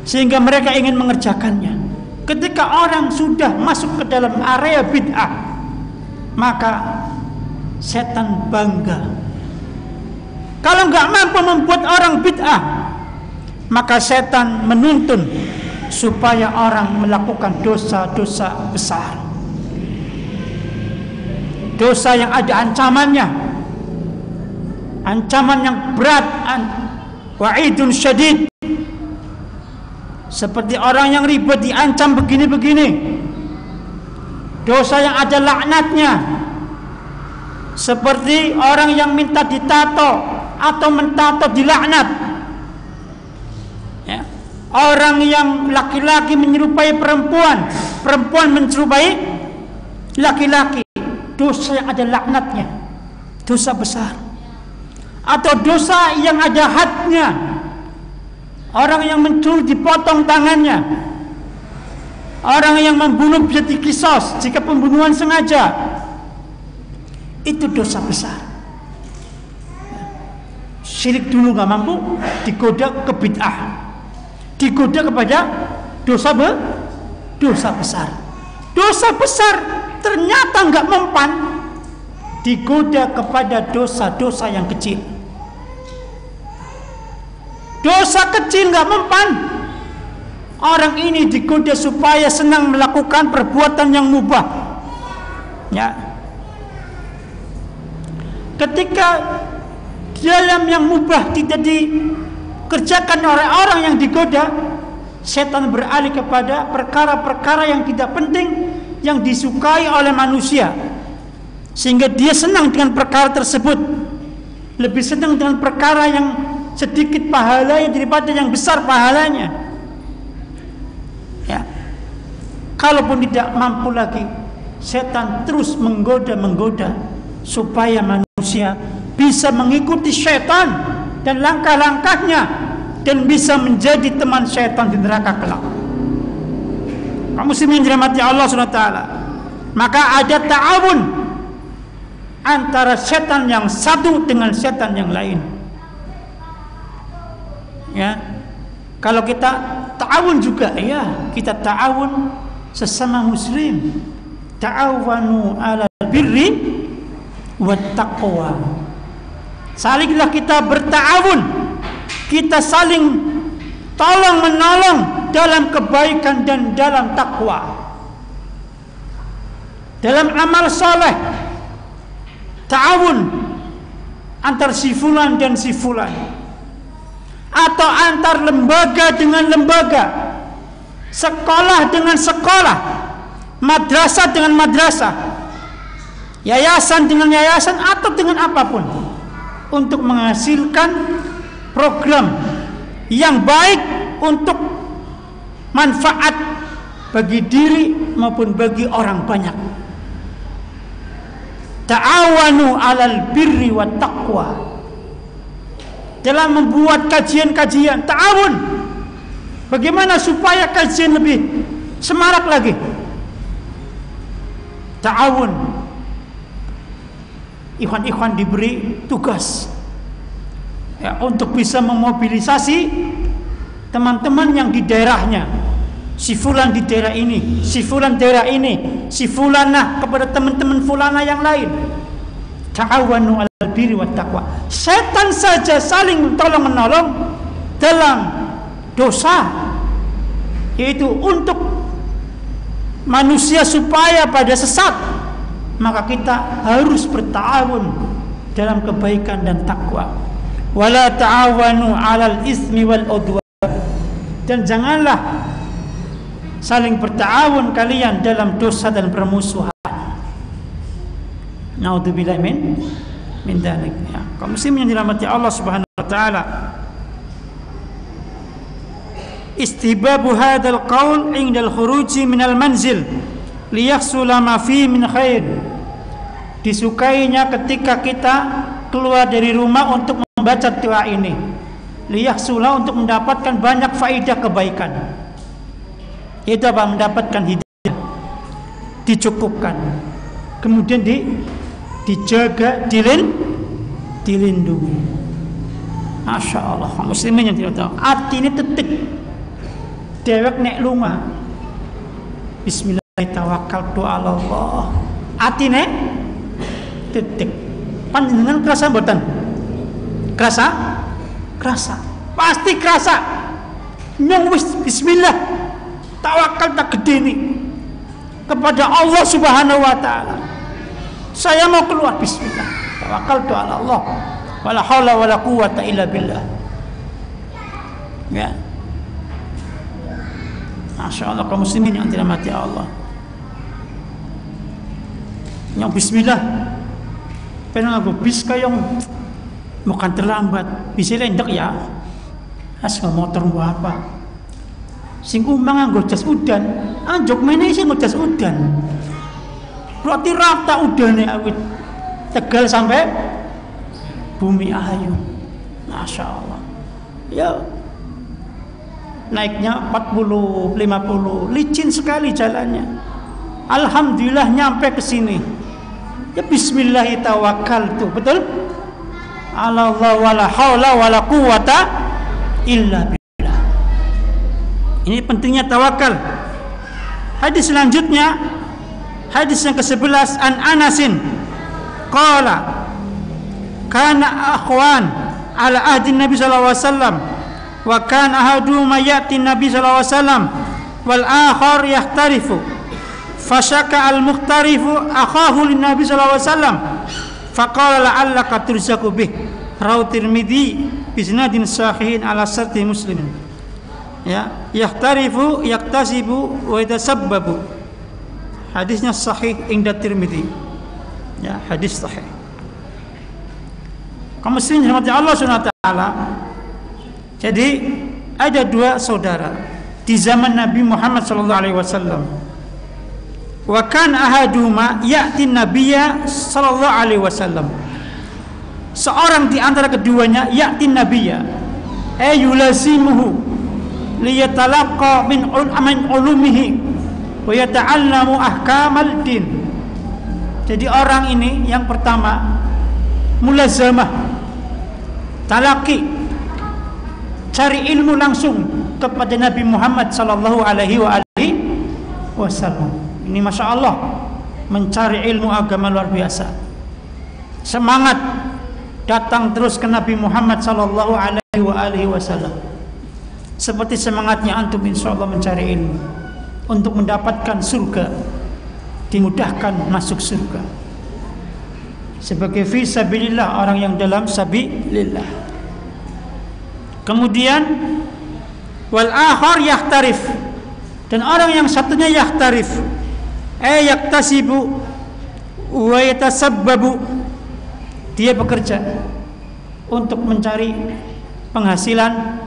sehingga mereka ingin mengerjakannya. Ketika orang sudah masuk ke dalam area bid'ah, maka setan bangga. Kalau nggak mampu membuat orang bid'ah, maka setan menuntun supaya orang melakukan dosa-dosa besar, dosa yang ada ancamannya, ancaman yang berat, wa'idun syadid. Seperti orang yang riba diancam begini-begini, dosa yang ada laknatnya. Seperti orang yang minta ditato atau mentato dilaknat, ya. Orang yang laki-laki menyerupai perempuan, perempuan menyerupai laki-laki, dosa yang ada laknatnya, dosa besar. Atau dosa yang ada hadnya, orang yang mencuri dipotong tangannya, orang yang membunuh bisa dikisos jika pembunuhan sengaja, itu dosa besar. Syirik dulu gak mampu, digoda ke bid'ah, digoda kepada dosa besar. Dosa besar ternyata gak mempan, digoda kepada dosa-dosa yang kecil. Dosa kecil gak mempan, orang ini digoda supaya senang melakukan perbuatan yang mubah, ya. Ketika dalam yang mubah tidak dikerjakan oleh orang yang digoda, setan beralih kepada perkara-perkara yang tidak penting, yang disukai oleh manusia, sehingga dia senang dengan perkara tersebut, lebih senang dengan perkara yang sedikit pahalanya daripada yang besar pahalanya, ya. Kalaupun tidak mampu lagi, setan terus menggoda supaya manusia bisa mengikuti setan dan langkah-langkahnya dan bisa menjadi teman setan di neraka kelak. Kaum muslimin dirahmati Allah SWT, maka ada ta'awun antara setan yang satu dengan setan yang lain, ya. Kalau kita ta'awun juga, ya, kita ta'awun sesama muslim, ta'awanu 'alal birri wat taqwa. Salinglah kita berta'awun, kita saling tolong menolong dalam kebaikan dan dalam takwa, dalam amal soleh. Ta'awun antar si fulan dan si fulan, atau antar lembaga dengan lembaga, sekolah dengan sekolah, madrasah dengan madrasah, yayasan dengan yayasan, atau dengan apapun, untuk menghasilkan program yang baik untuk manfaat bagi diri maupun bagi orang banyak. Ta'awanu 'alal birri wat taqwa. Dalam membuat kajian-kajian, ta'awun. Bagaimana supaya kajian lebih semarak lagi? Ta'awun. Ikhwan-ikhwan diberi tugas, ya, untuk bisa memobilisasi teman-teman yang di daerahnya. Si fulan di daerah ini, si fulan daerah ini, si fulanah kepada teman-teman fulanah yang lain. Ta'awanu 'alal birri wat taqwa. Setan saja saling tolong menolong dalam dosa, yaitu untuk manusia supaya pada sesat, maka kita harus berta'awun dalam kebaikan dan takwa. Wala ta'awanu 'alal ismi wal udwan. Dan janganlah saling berta'awun kalian dalam dosa dan permusuhan. Naudzubillah min dzalik, ya. Kaum muslimin yang dirahmati Allah Subhanahu wa taala. Istihbabu hadzal qaul 'inda al-khuruji minal manzil liyahsula ma fi min khair. disukainya ketika kita keluar dari rumah untuk membaca doa ini, liyahsula, untuk mendapatkan banyak faidah kebaikan. Itu apa? Mendapatkan hidayah, dicukupkan, kemudian dijaga, dilindungi. Masya Allah, muslimin yang tidak tahu arti ini tetik dewek nek lunga bismillah tawakkaltu ala Allah, artine tetik. Panjenengan kerasa mboten? Kerasa pasti kerasa. Nyong wis bismillah tawakal tak gede nih kepada Allah Subhanahu wa taala. Saya mau keluar, bismillah tawakkaltu ala Allah, wala haula wala quwata illa billah. Ya, Masya Allah, kaum muslimin yang dirahmati Allah. Yang bismillah pengen aku bis kayong bukan terlambat, bisa lendek ya. As motor apa? Sing kumbang nganggo jas udan, anjok mene sing nggo jas udan. Berarti rata udane awit Tegal sampai Bumi Ayu. Masya Allah. Ya, naiknya 40, 50, licin sekali jalannya. Alhamdulillah nyampe ke sini. Ya bismillah tawakkaltu, betul? Ala Allah wala haula wala quwata illa billah. Ini pentingnya tawakal. Hadis selanjutnya, hadis yang ke-11, an Anasin qala kana akhwan ala ahdi Nabi sallallahu alaihi wasallam wa kana ahadu ma ya'ti Nabi sallallahu alaihi wasallam wal akhar yahtarifu fasyaka al mukhtarifu akhahu lin Nabi sallallahu alaihi wasallam faqala la'allaka turzaku bih, rawi Tirmidzi bisnadin sahihin ala syarti Muslimin. Ya, yahtarifu yaktasibu wa yatasabbabu, hadisnya sahih inda Tirmidzi. Ya, hadis sahih. Kaum muslimin dirahmati Allah Subhanahu wa taala. Jadi ada dua saudara di zaman Nabi Muhammad sallallahu alaihi wasallam. Wa kan ahaduma ya'ti nabiyya sallallahu alaihi wasallam. Seorang di antara keduanya ya'ti nabiyya yulazimuhu liyatalaqa min ulumihi wa yata'allamu ahkamal din. Jadi orang ini yang pertama mulazamah, talaki, cari ilmu langsung kepada Nabi Muhammad sallallahu alaihi wasallam. Ini Masya Allah, mencari ilmu agama luar biasa. Semangat datang terus ke Nabi Muhammad sallallahu alaihi wasallam. Seperti semangatnya antum insyaallah mencari ilmu untuk mendapatkan surga, dimudahkan masuk surga. Sebagai fi sabilillah, orang yang dalam sabilillah. Kemudian wal akhar yahtarif, dan orang yang satunya yahtarif yaktasibu wa yatasabbabu, dia bekerja untuk mencari penghasilan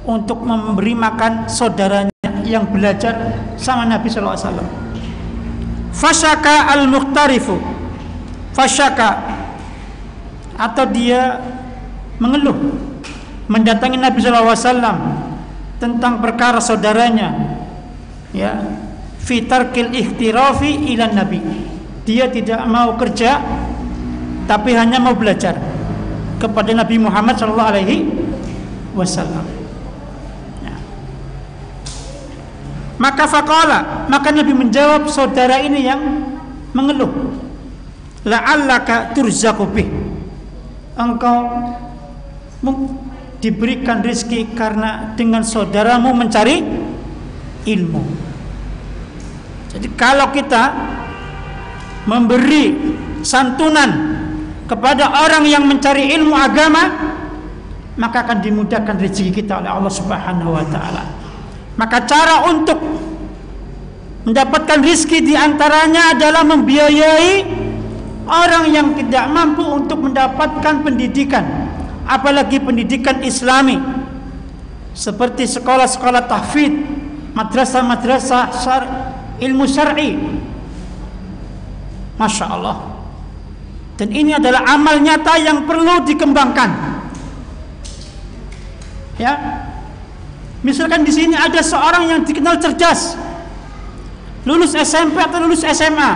untuk memberi makan saudaranya yang belajar sama Nabi sallallahu alaihi wasallam. Fasyaka al-mukhtarifu, fasyaka, atau dia mengeluh mendatangi Nabi sallallahu alaihi wasallam tentang perkara saudaranya, ya, fi tarkil ihtirafi ila Nabi. Dia tidak mau kerja tapi hanya mau belajar kepada Nabi Muhammad sallallahu alaihi wasallam. Maka faqala, maka Nabi menjawab saudara ini yang mengeluh, la'allaka turzaku bih, engkau diberikan rezeki karena dengan saudaramu mencari ilmu. Jadi kalau kita memberi santunan kepada orang yang mencari ilmu agama, maka akan dimudahkan rezeki kita oleh Allah Subhanahu wa taala. Maka cara untuk mendapatkan rezeki diantaranya adalah membiayai orang yang tidak mampu untuk mendapatkan pendidikan, apalagi pendidikan Islami, seperti sekolah-sekolah tahfidz, madrasah-madrasah ilmu syar'i. Masya Allah, Dan ini adalah amal nyata yang perlu dikembangkan. Ya. Misalkan di sini ada seorang yang dikenal cerdas, lulus SMP atau lulus SMA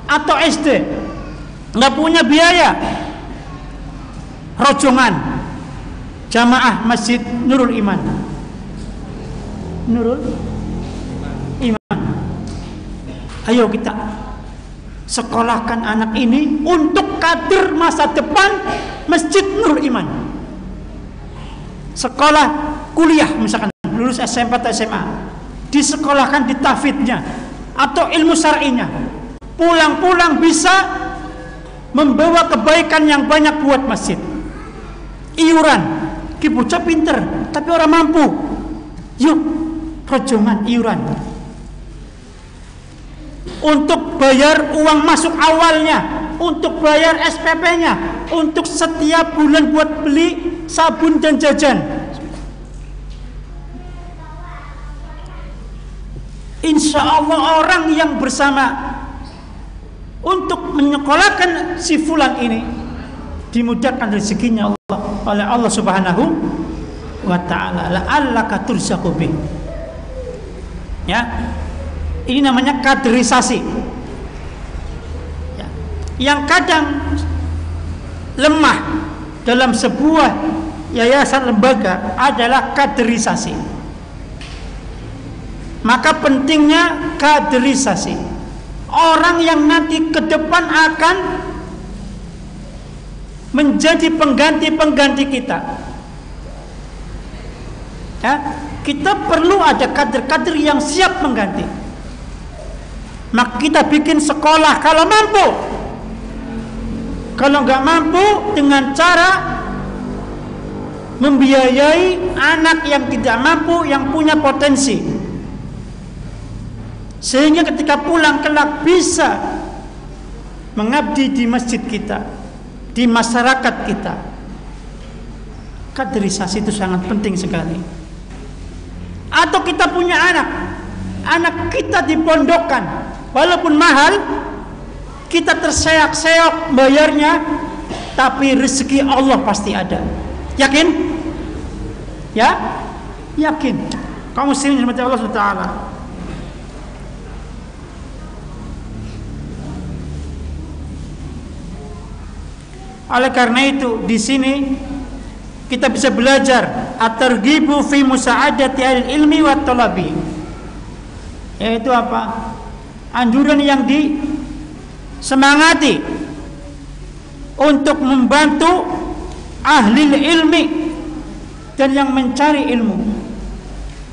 atau SD, nggak punya biaya, rojongan jamaah Masjid Nurul Iman. Nurul Iman. Ayo kita sekolahkan anak ini untuk kader masa depan Masjid Nurul Iman. Sekolah kuliah misalkan lulus SMP atau SMA, disekolahkan di tahfidznya atau ilmu syar'inya. Pulang-pulang bisa membawa kebaikan yang banyak buat masjid. Iuran, ki bocah pinter tapi orang mampu. Yuk, rojongan iuran. Untuk bayar uang masuk awalnya, untuk bayar SPP-nya, untuk setiap bulan buat beli sabun dan jajan. Insya Allah orang yang bersama untuk menyekolahkan si fulan ini dimudahkan rezekinya Allah oleh Allah Subhanahu wa ta'ala. La'allaka turzaqu bih. Ya. Ini namanya kaderisasi. Ya. Yang kadang lemah dalam sebuah yayasan lembaga adalah kaderisasi. Maka pentingnya kaderisasi. Orang yang nanti ke depan akan menjadi pengganti-pengganti kita. Ya, kita perlu ada kader-kader yang siap mengganti. Maka kita bikin sekolah kalau mampu. Kalau nggak mampu, dengan cara membiayai anak yang tidak mampu, yang punya potensi, sehingga ketika pulang kelak bisa mengabdi di masjid kita, di masyarakat kita. Kaderisasi itu sangat penting sekali. Atau kita punya anak kita dipondokkan, walaupun mahal, kita terseok-seok bayarnya, tapi rezeki Allah pasti ada. Yakin? Ya? Yakin. Kaum muslimin dirahmati Allah Subhanahu wa taala. Oleh karena itu di sini kita bisa belajar at-targhibu fi musa'adati al-ilmi wa talabi. Yaitu apa? Anjuran yang disemangati untuk membantu ahli ilmi dan yang mencari ilmu.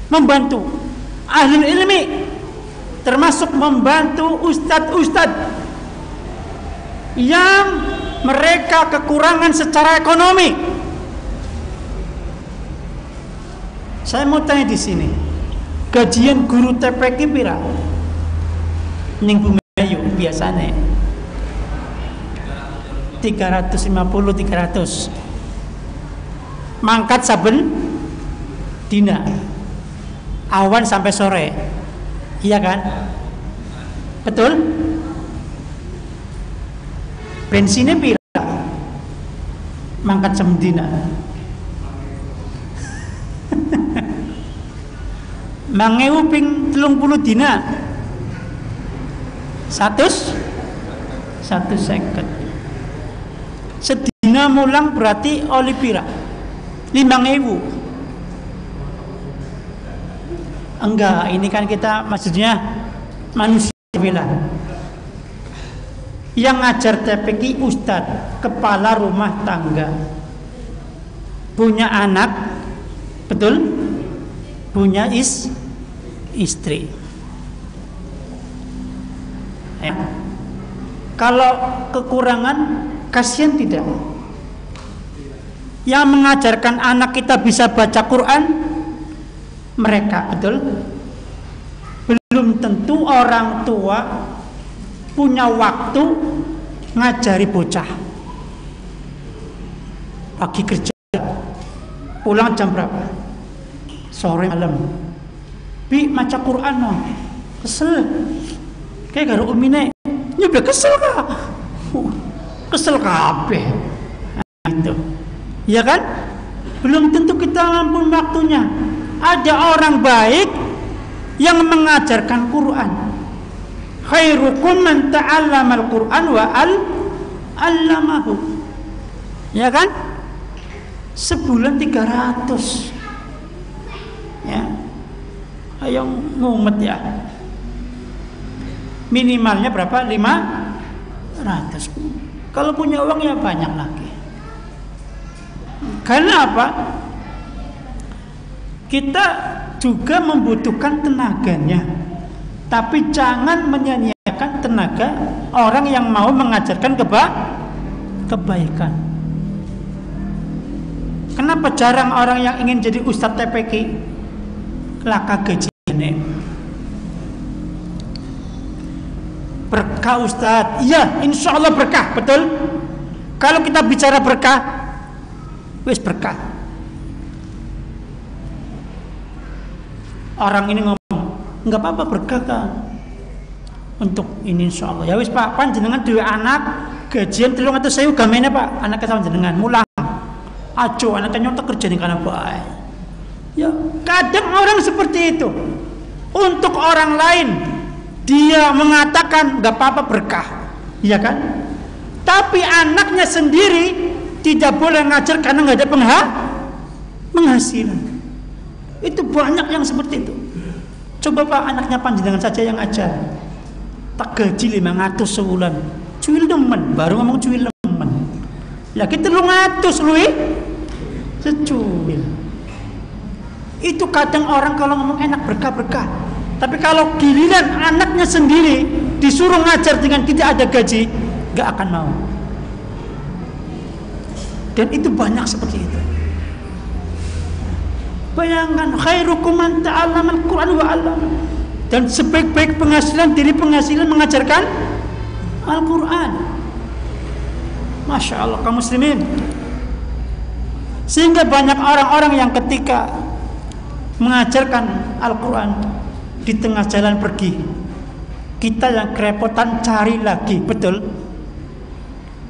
Membantu ahli ilmi termasuk membantu ustadz-ustadz yang mereka kekurangan secara ekonomi. Saya mau tanya di sini, gajian guru TPQ pira? Ning Bumayu biasanya 350-300. Mangkat saben dina, awan sampai sore. Iya kan? Betul? Bensinnya pira? Mangkat saben dina. Mangewu ping 30 dina 150. Sedina mulang berarti oli pira? 5.000. Enggak, ini kan kita maksudnya manusia bilang. Yang ngajar TPQ ustadz, kepala rumah tangga, punya anak, betul? Punya istri. Ya. Kalau kekurangan, kasihan tidak? Yang mengajarkan anak kita bisa baca Quran, mereka, betul? Belum tentu orang tua punya waktu ngajari bocah. Pagi kerja, pulang jam berapa? Sore malam. Bi maca Quran no. Kesel. Kayak garo umine. Nyudah kesel kah? Kesel kabeh. Nah, itu. Ya kan? Belum tentu kita mampu waktunya. Ada orang baik yang mengajarkan Quran. Khairukum man ta'allamal Quran wa 'allamahu. Ya kan? Sebulan 300. Ya. Ayo ngumet ya. Minimalnya berapa? 500. Kalau punya uang ya banyak lagi. Karena apa? Kita juga membutuhkan tenaganya, tapi jangan menyia-nyiakan tenaga orang yang mau mengajarkan kebaikan. Kenapa jarang orang yang ingin jadi ustadz TPQ? Laka gajinya berkah ustadz. Iya, insya Allah berkah, betul. Kalau kita bicara berkah, wis berkah. Orang ini ngomong, nggak apa-apa berkah kan? Untuk ini insya Allah. Ya wis Pak, panjenengan dua anak gajian 300.000 gamene Pak, anaknya sama jenengan mulang. Ajo anaknya nyontek kerja nih karena baik. Ya kadang orang seperti itu. Untuk orang lain dia mengatakan nggak apa-apa berkah, ya kan? Tapi anaknya sendiri tidak boleh ngajar karena nggak ada penghasilan. Itu banyak yang seperti itu. Coba Pak, anaknya panjenengan saja yang ajar, tak gaji 500 sebulan, cuil demen, baru ngomong cuil demen. Lagi 300 lui secuil. Itu kadang orang kalau ngomong enak berkah-berkah, tapi kalau giliran anaknya sendiri disuruh ngajar dengan tidak ada gaji, nggak akan mau. Dan itu banyak seperti itu. Bayangkan khairukum man ta'allamal Quran wa 'allama. Dan sebaik-baik penghasilan dari penghasilan mengajarkan Al-Quran. Masya Allah kaum muslimin. Sehingga banyak orang-orang yang ketika mengajarkan Al-Quran di tengah jalan pergi, kita yang kerepotan cari lagi, betul?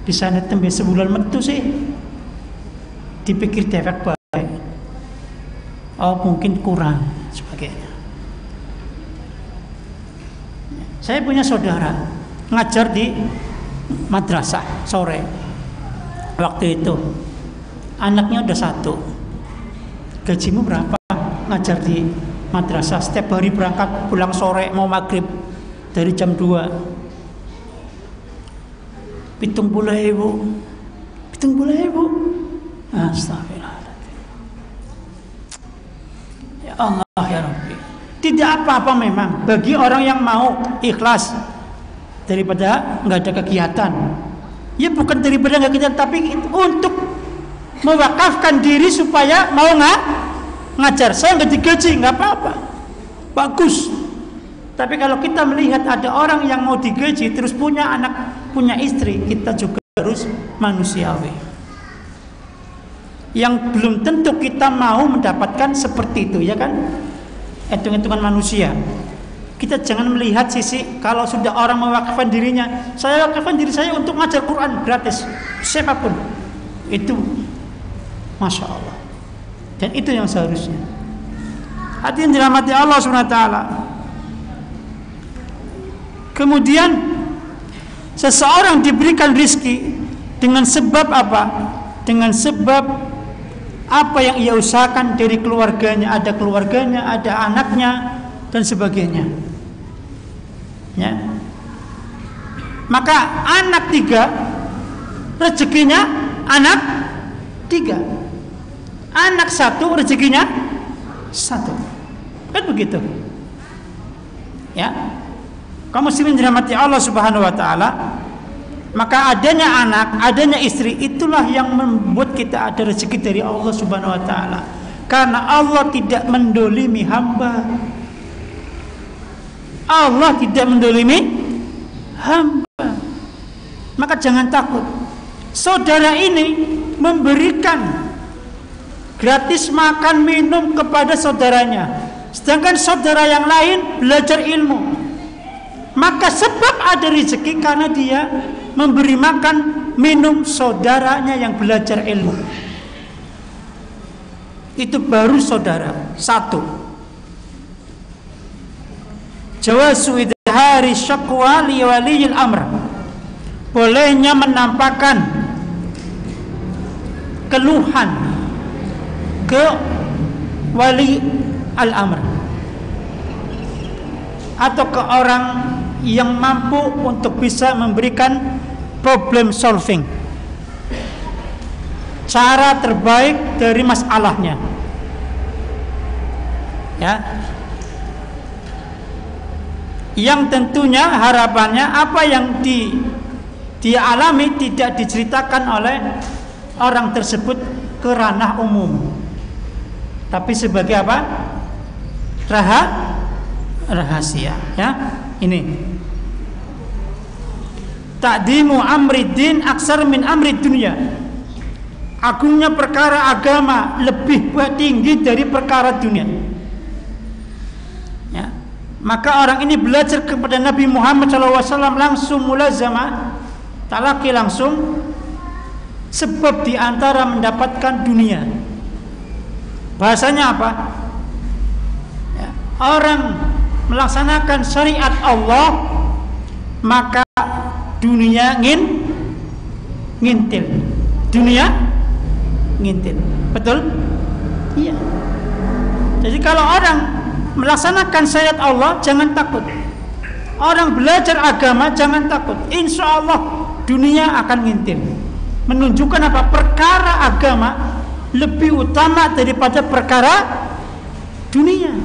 Di sana tembe sebulan metu sih, dipikir defek baik, oh mungkin kurang sebagainya. Saya punya saudara ngajar di madrasah sore. Waktu itu anaknya udah 1. Gajimu berapa? Ngajar di madrasah setiap hari berangkat pulang sore mau maghrib dari jam 2. 70.000. Astagfirullahaladzim. Ya Allah ya Rabbi. Tidak apa-apa memang bagi orang yang mau ikhlas daripada nggak ada kegiatan. Ya bukan daripada nggak kegiatan, tapi untuk mewakafkan diri supaya mau ngajar. Saya nggak digaji, nggak apa-apa, bagus. Tapi kalau kita melihat ada orang yang mau digaji terus punya anak, punya istri, kita juga harus manusiawi. Yang belum tentu kita mau mendapatkan seperti itu, ya kan? Hitung-hitungan manusia. Kita jangan melihat sisi kalau sudah orang mewakafkan dirinya, saya wakafkan diri saya untuk ngajar Quran gratis, siapapun. Itu Masya Allah. Dan itu yang seharusnya. Hadirin dirahmati Allah SWT. Kemudian seseorang diberikan rizki dengan sebab apa? Dengan sebab apa yang ia usahakan dari keluarganya, ada keluarganya, ada anaknya dan sebagainya. Ya. Maka anak 3 rezekinya anak 3. Anak 1 rezekinya 1. Kan begitu. Ya. Kaum muslimin dirahmati Allah Subhanahu wa taala. Maka adanya anak, adanya istri, itulah yang membuat kita ada rezeki dari Allah Subhanahu wa taala. Karena Allah tidak mendolimi hamba. Allah tidak mendolimi hamba. Maka jangan takut. Saudara ini memberikan gratis makan minum kepada saudaranya, sedangkan saudara yang lain belajar ilmu. Maka sebab ada rezeki karena dia memberi makan minum saudaranya yang belajar ilmu. Itu baru saudara. Satu, jawazu idhari syakwa li waliyil amr, bolehnya menampakkan keluhan ke wali al-amr atau ke orang yang mampu untuk bisa memberikan problem solving, cara terbaik dari masalahnya, ya, yang tentunya harapannya apa yang dia alami tidak diceritakan oleh orang tersebut ke ranah umum, tapi sebagai apa? Rahasia, ya. Ini ta'dimu amriddin aksar min amrid dunia, agungnya perkara agama lebih tinggi dari perkara dunia, ya. Maka orang ini belajar kepada Nabi Muhammad SAW langsung mulazamah, talaki langsung, sebab diantara mendapatkan dunia. Bahasanya apa? Ya, orang melaksanakan syariat Allah, maka dunia ngintil. Dunia ngintil. Betul? Iya. Jadi kalau orang melaksanakan syariat Allah, jangan takut. Orang belajar agama, jangan takut. Insya Allah dunia akan ngintil. Menunjukkan apa? Perkara agama lebih utama daripada perkara dunia,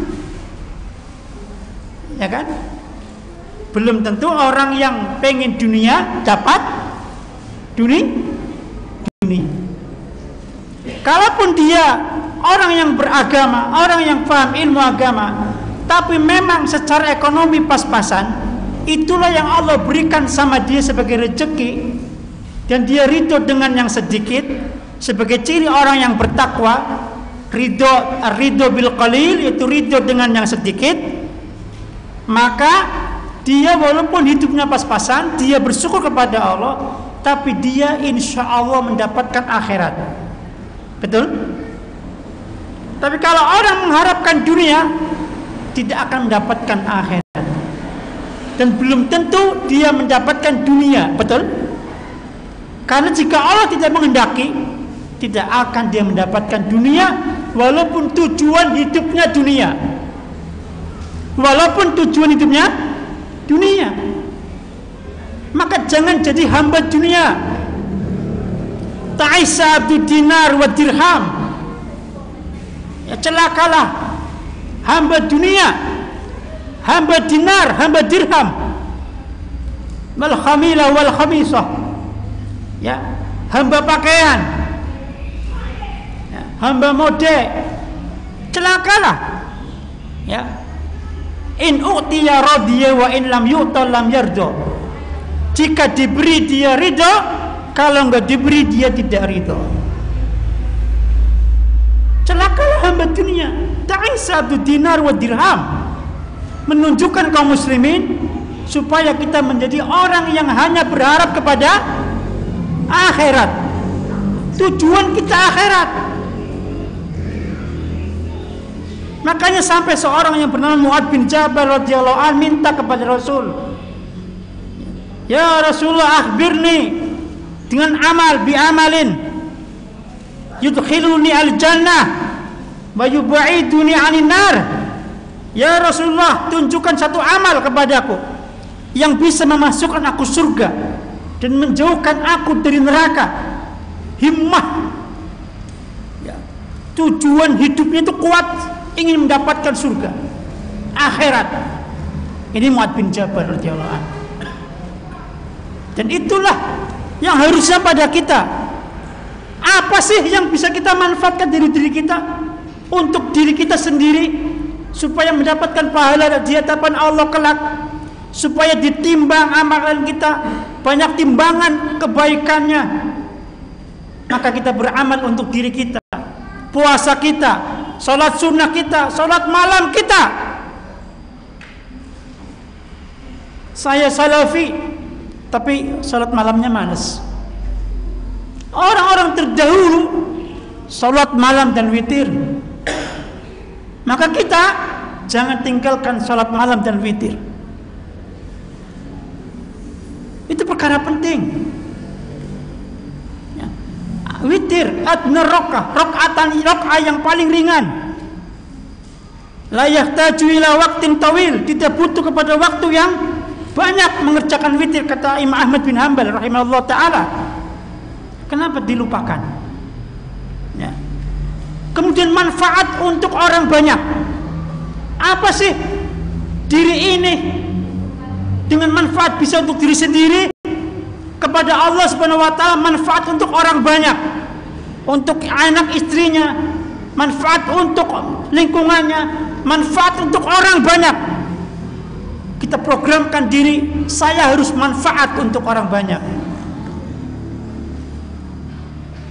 ya kan? Belum tentu orang yang pengen dunia dapat dunia. Kalaupun dia orang yang beragama, orang yang paham ilmu agama, tapi memang secara ekonomi pas-pasan, itulah yang Allah berikan sama dia sebagai rezeki, dan dia ridho dengan yang sedikit. Sebagai ciri orang yang bertakwa, ridho bil qalil, yaitu ridho dengan yang sedikit. Maka dia walaupun hidupnya pas-pasan, dia bersyukur kepada Allah, tapi dia insya Allah mendapatkan akhirat. Betul? Tapi kalau orang mengharapkan dunia, tidak akan mendapatkan akhirat, dan belum tentu dia mendapatkan dunia. Betul? Karena jika Allah tidak menghendaki, tidak akan dia mendapatkan dunia, walaupun tujuan hidupnya dunia. Walaupun tujuan hidupnya dunia. Maka jangan jadi hamba dunia. Ta'isa abdu dinar wa dirham. Ya, celakalah hamba dunia, hamba dinar, hamba dirham, wal khamila wal khamisah, ya, hamba pakaian, ya, hamba mode. Celakalah, ya. In u'tiya radiya wa in lam yu'ta lam yarda. Jika diberi dia ridha, kalau enggak diberi dia tidak ridha. Celakalah hamba dunia. Ta'isa dinar wa dirham. Menunjukkan kaum muslimin supaya kita menjadi orang yang hanya berharap kepada akhirat. Tujuan kita akhirat. Makanya sampai seorang yang bernama Mu'adz bin Jabal radhiyallahu anhu minta kepada Rasul, ya Rasulullah, akhbirni dengan amal bi amalin yudkhiluni al-jannah wa yub'iduni 'anil nar. Ya Rasulullah, tunjukkan satu amal kepadaku yang bisa memasukkan aku surga dan menjauhkan aku dari neraka. Himmah, ya, tujuan hidupnya itu kuat, ingin mendapatkan surga, akhirat. Ini Mu'adz bin Jabal radhiyallahu anhu. Dan itulah yang harusnya pada kita. Apa sih yang bisa kita manfaatkan dari diri kita untuk diri kita sendiri, supaya mendapatkan pahala di hadapan Allah kelak, supaya ditimbang amalan kita, banyak timbangan kebaikannya. Maka kita beramal untuk diri kita, puasa kita, salat sunnah kita, salat malam kita. Saya salafi, tapi salat malamnya malas. Orang-orang terdahulu salat malam dan witir. Maka kita jangan tinggalkan salat malam dan witir. Itu perkara penting. Ya. Witir adna rakaatan yang paling ringan. La yahtaju ila waqtin tawil, tidak butuh kepada waktu yang banyak mengerjakan witir, kata Imam Ahmad bin Hanbal rahimahullah taala. Kenapa dilupakan? Ya. Kemudian manfaat untuk orang banyak. Apa sih diri ini dengan manfaat bisa untuk diri sendiri, kepada Allah Subhanahu wa taala manfaat untuk orang banyak, untuk anak istrinya, manfaat untuk lingkungannya, manfaat untuk orang banyak. Kita programkan diri, saya harus manfaat untuk orang banyak.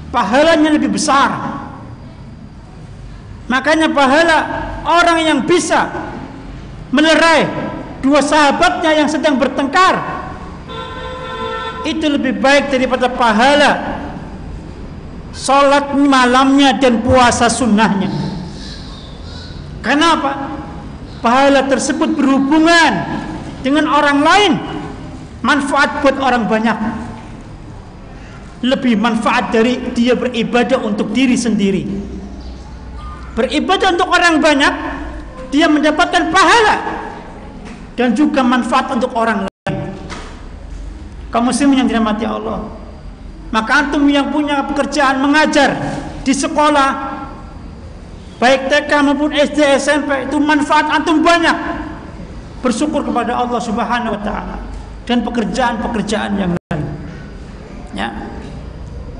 Pahalanya lebih besar. Makanya pahala orang yang bisa melerai dua sahabatnya yang sedang bertengkar itu lebih baik daripada pahala sholat malamnya dan puasa sunnahnya. Kenapa? Pahala tersebut berhubungan dengan orang lain, manfaat buat orang banyak. Lebih manfaat dari dia beribadah untuk diri sendiri. Beribadah untuk orang banyak, dia mendapatkan pahala dan juga manfaat untuk orang lain. Kaum muslimin yang dirahmati Allah, maka antum yang punya pekerjaan mengajar di sekolah, baik TK maupun SD, SMP, itu manfaat antum banyak. Bersyukur kepada Allah Subhanahu wa taala dan pekerjaan-pekerjaan yang lain. Ya.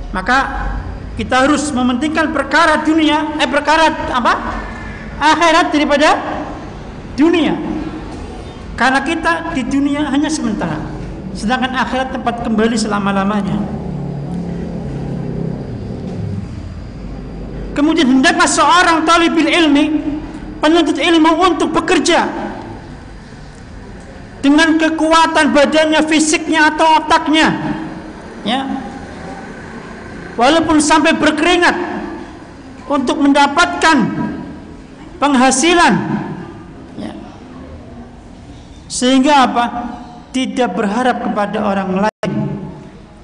Maka kita harus mementingkan perkara dunia, akhirat daripada dunia. Karena kita di dunia hanya sementara, sedangkan akhirat tempat kembali selama-lamanya. Kemudian hendaklah seorang talibul ilmi, penuntut ilmu, untuk bekerja dengan kekuatan badannya, fisiknya atau otaknya, ya, walaupun sampai berkeringat untuk mendapatkan penghasilan, ya. Sehingga apa? Tidak berharap kepada orang lain,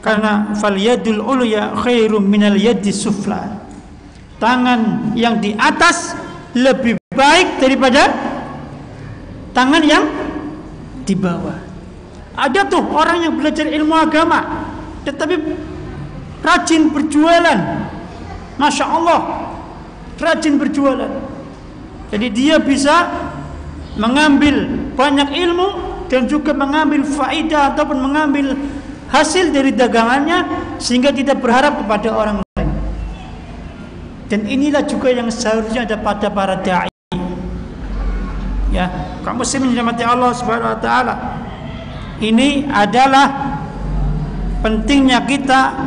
karena fal yadul ulya khairum minal yadi sufla. Tangan yang di atas lebih baik daripada tangan yang di bawah. Ada tuh orang yang belajar ilmu agama tetapi rajin berjualan, Masya Allah, rajin berjualan. Jadi dia bisa mengambil banyak ilmu dan juga mengambil faedah ataupun mengambil hasil dari dagangannya, sehingga tidak berharap kepada orang lain. Dan inilah juga yang seharusnya ada pada para da'i. Ya, kaum muslimin yang dirahmati Allah Subhanahu wa taala. Ini adalah pentingnya kita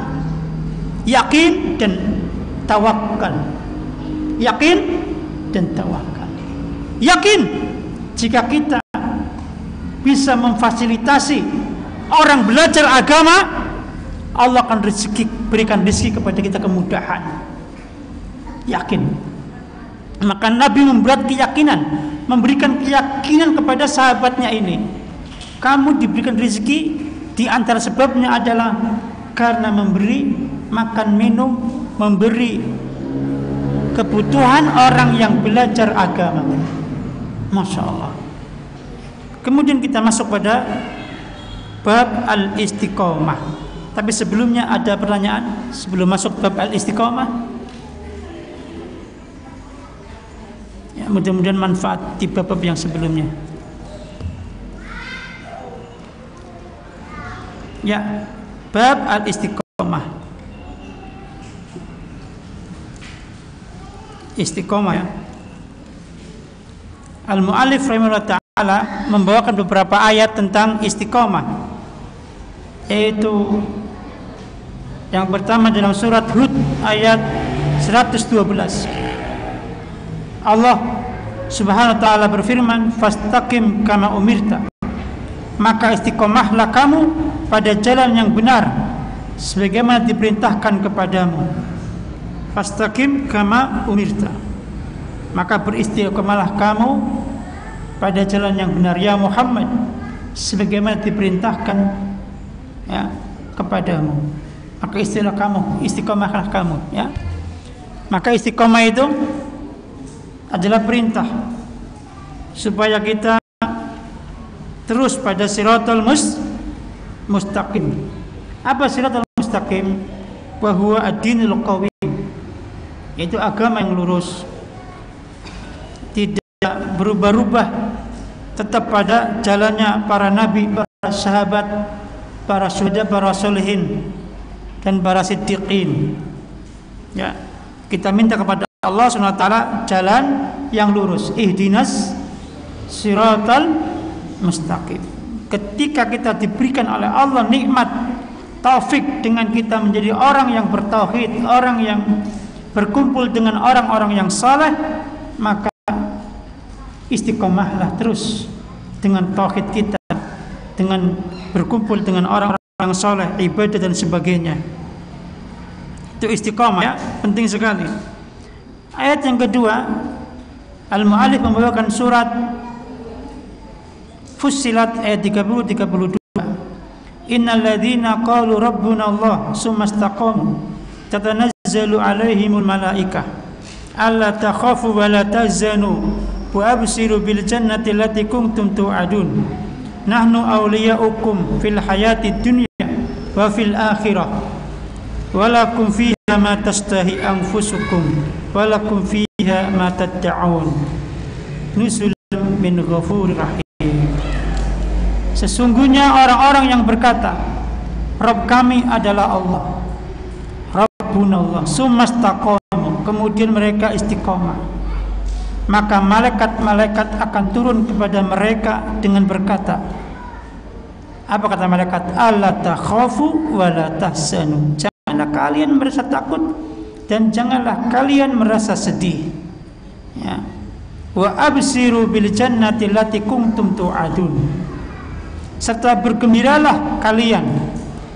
yakin dan tawakal. Yakin dan tawakal. Yakin jika kita bisa memfasilitasi orang belajar agama, Allah akan berikan rezeki kepada kita, kemudahan. Yakin. Maka Nabi membuat keyakinan, memberikan keyakinan kepada sahabatnya ini. Kamu diberikan rezeki, di antara sebabnya adalah karena memberi makan minum, memberi kebutuhan orang yang belajar agama. Masya Allah. Kemudian kita masuk pada bab al-istiqomah. Tapi sebelumnya ada pertanyaan sebelum masuk bab al-istiqomah. Ya, mudah-mudahan manfaat di bab yang sebelumnya. Ya, bab al-istiqomah. Istiqomah, ya. Al-mu'allif rahimahullah ta'ala membawakan beberapa ayat tentang istiqomah, yaitu yang pertama dalam surat Hud ayat 112. Allah Subhanahu wa ta'ala berfirman, fastaqim kama umirta, maka istiqomahlah kamu pada jalan yang benar sebagaimana diperintahkan kepadamu. Fastaqim kama umirta, maka beristiqomalah kamu pada jalan yang benar ya Muhammad, sebagaimana diperintahkan ya kepadamu. Maka istiqomahlah kamu ya. Maka istiqomah itu adalah perintah supaya kita terus pada siratal mustaqim. Apa siratal mustaqim? Wa huwa ad-dinul qawim, yaitu agama yang lurus, tidak berubah-ubah, tetap pada jalannya para nabi, para sahabat, para syuhada, para solihin, dan para siddiqin. Ya, kita minta kepada Allah SWT jalan yang lurus. Ihdinas siratal mustaqim. Ketika kita diberikan oleh Allah nikmat taufik dengan kita menjadi orang yang bertauhid, orang yang berkumpul dengan orang-orang yang saleh, maka istiqomahlah terus dengan tauhid kita, dengan berkumpul dengan orang-orang yang saleh, ibadah dan sebagainya. Itu istiqomah ya, penting sekali. Ayat yang kedua, al-mu'allif membawakan surat Fussilat ayat 30-32. Innal ladzina qalu rabbuna Allah tsumma istaqamu tatanazzalu alaihimul malaikah alla takhafu wa la tahzanu wa abshiru bil jannati allati kuntum tu'adun nahnu awliya'ukum fil hayati dunya wa fil akhirah walakum fiha ma tastahi anfusukum walakum fiha ma tad'un nuzulan min ghafurir rahim. Sesungguhnya orang-orang yang berkata Rabb kami adalah Allah, Rabbunallah, sumastaqamu, kemudian mereka istiqomah, maka malaikat-malaikat akan turun kepada mereka dengan berkata, apa kata malaikat? Alla takhafu wa la tahzanu, janganlah kalian merasa takut dan janganlah kalian merasa sedih ya. Wa absiru bil jannati allati kuntum tu'adun, serta bergembiralah kalian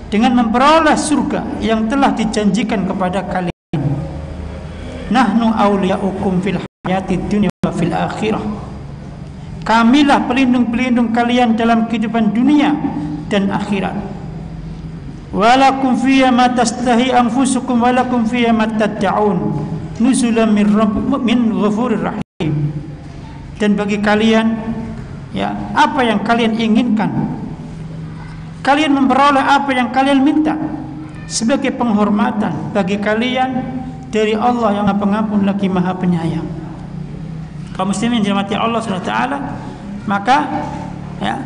dengan memperoleh surga yang telah dijanjikan kepada kalian. Nahnu awliya'ukum fil hayati dunya wa fil akhirah, kamilah pelindung-pelindung kalian dalam kehidupan dunia dan akhirat. Walakum fiyha ma tastahi anfusukum walakum fiyha ma tad'un nuzulan min ghafurir rahim. Dan bagi kalian ya, apa yang kalian inginkan, kalian memperoleh apa yang kalian minta sebagai penghormatan bagi kalian dari Allah yang Maha Pengampun lagi Maha Penyayang. Kaum muslimin yang dirahmati Allah SWT, maka ya,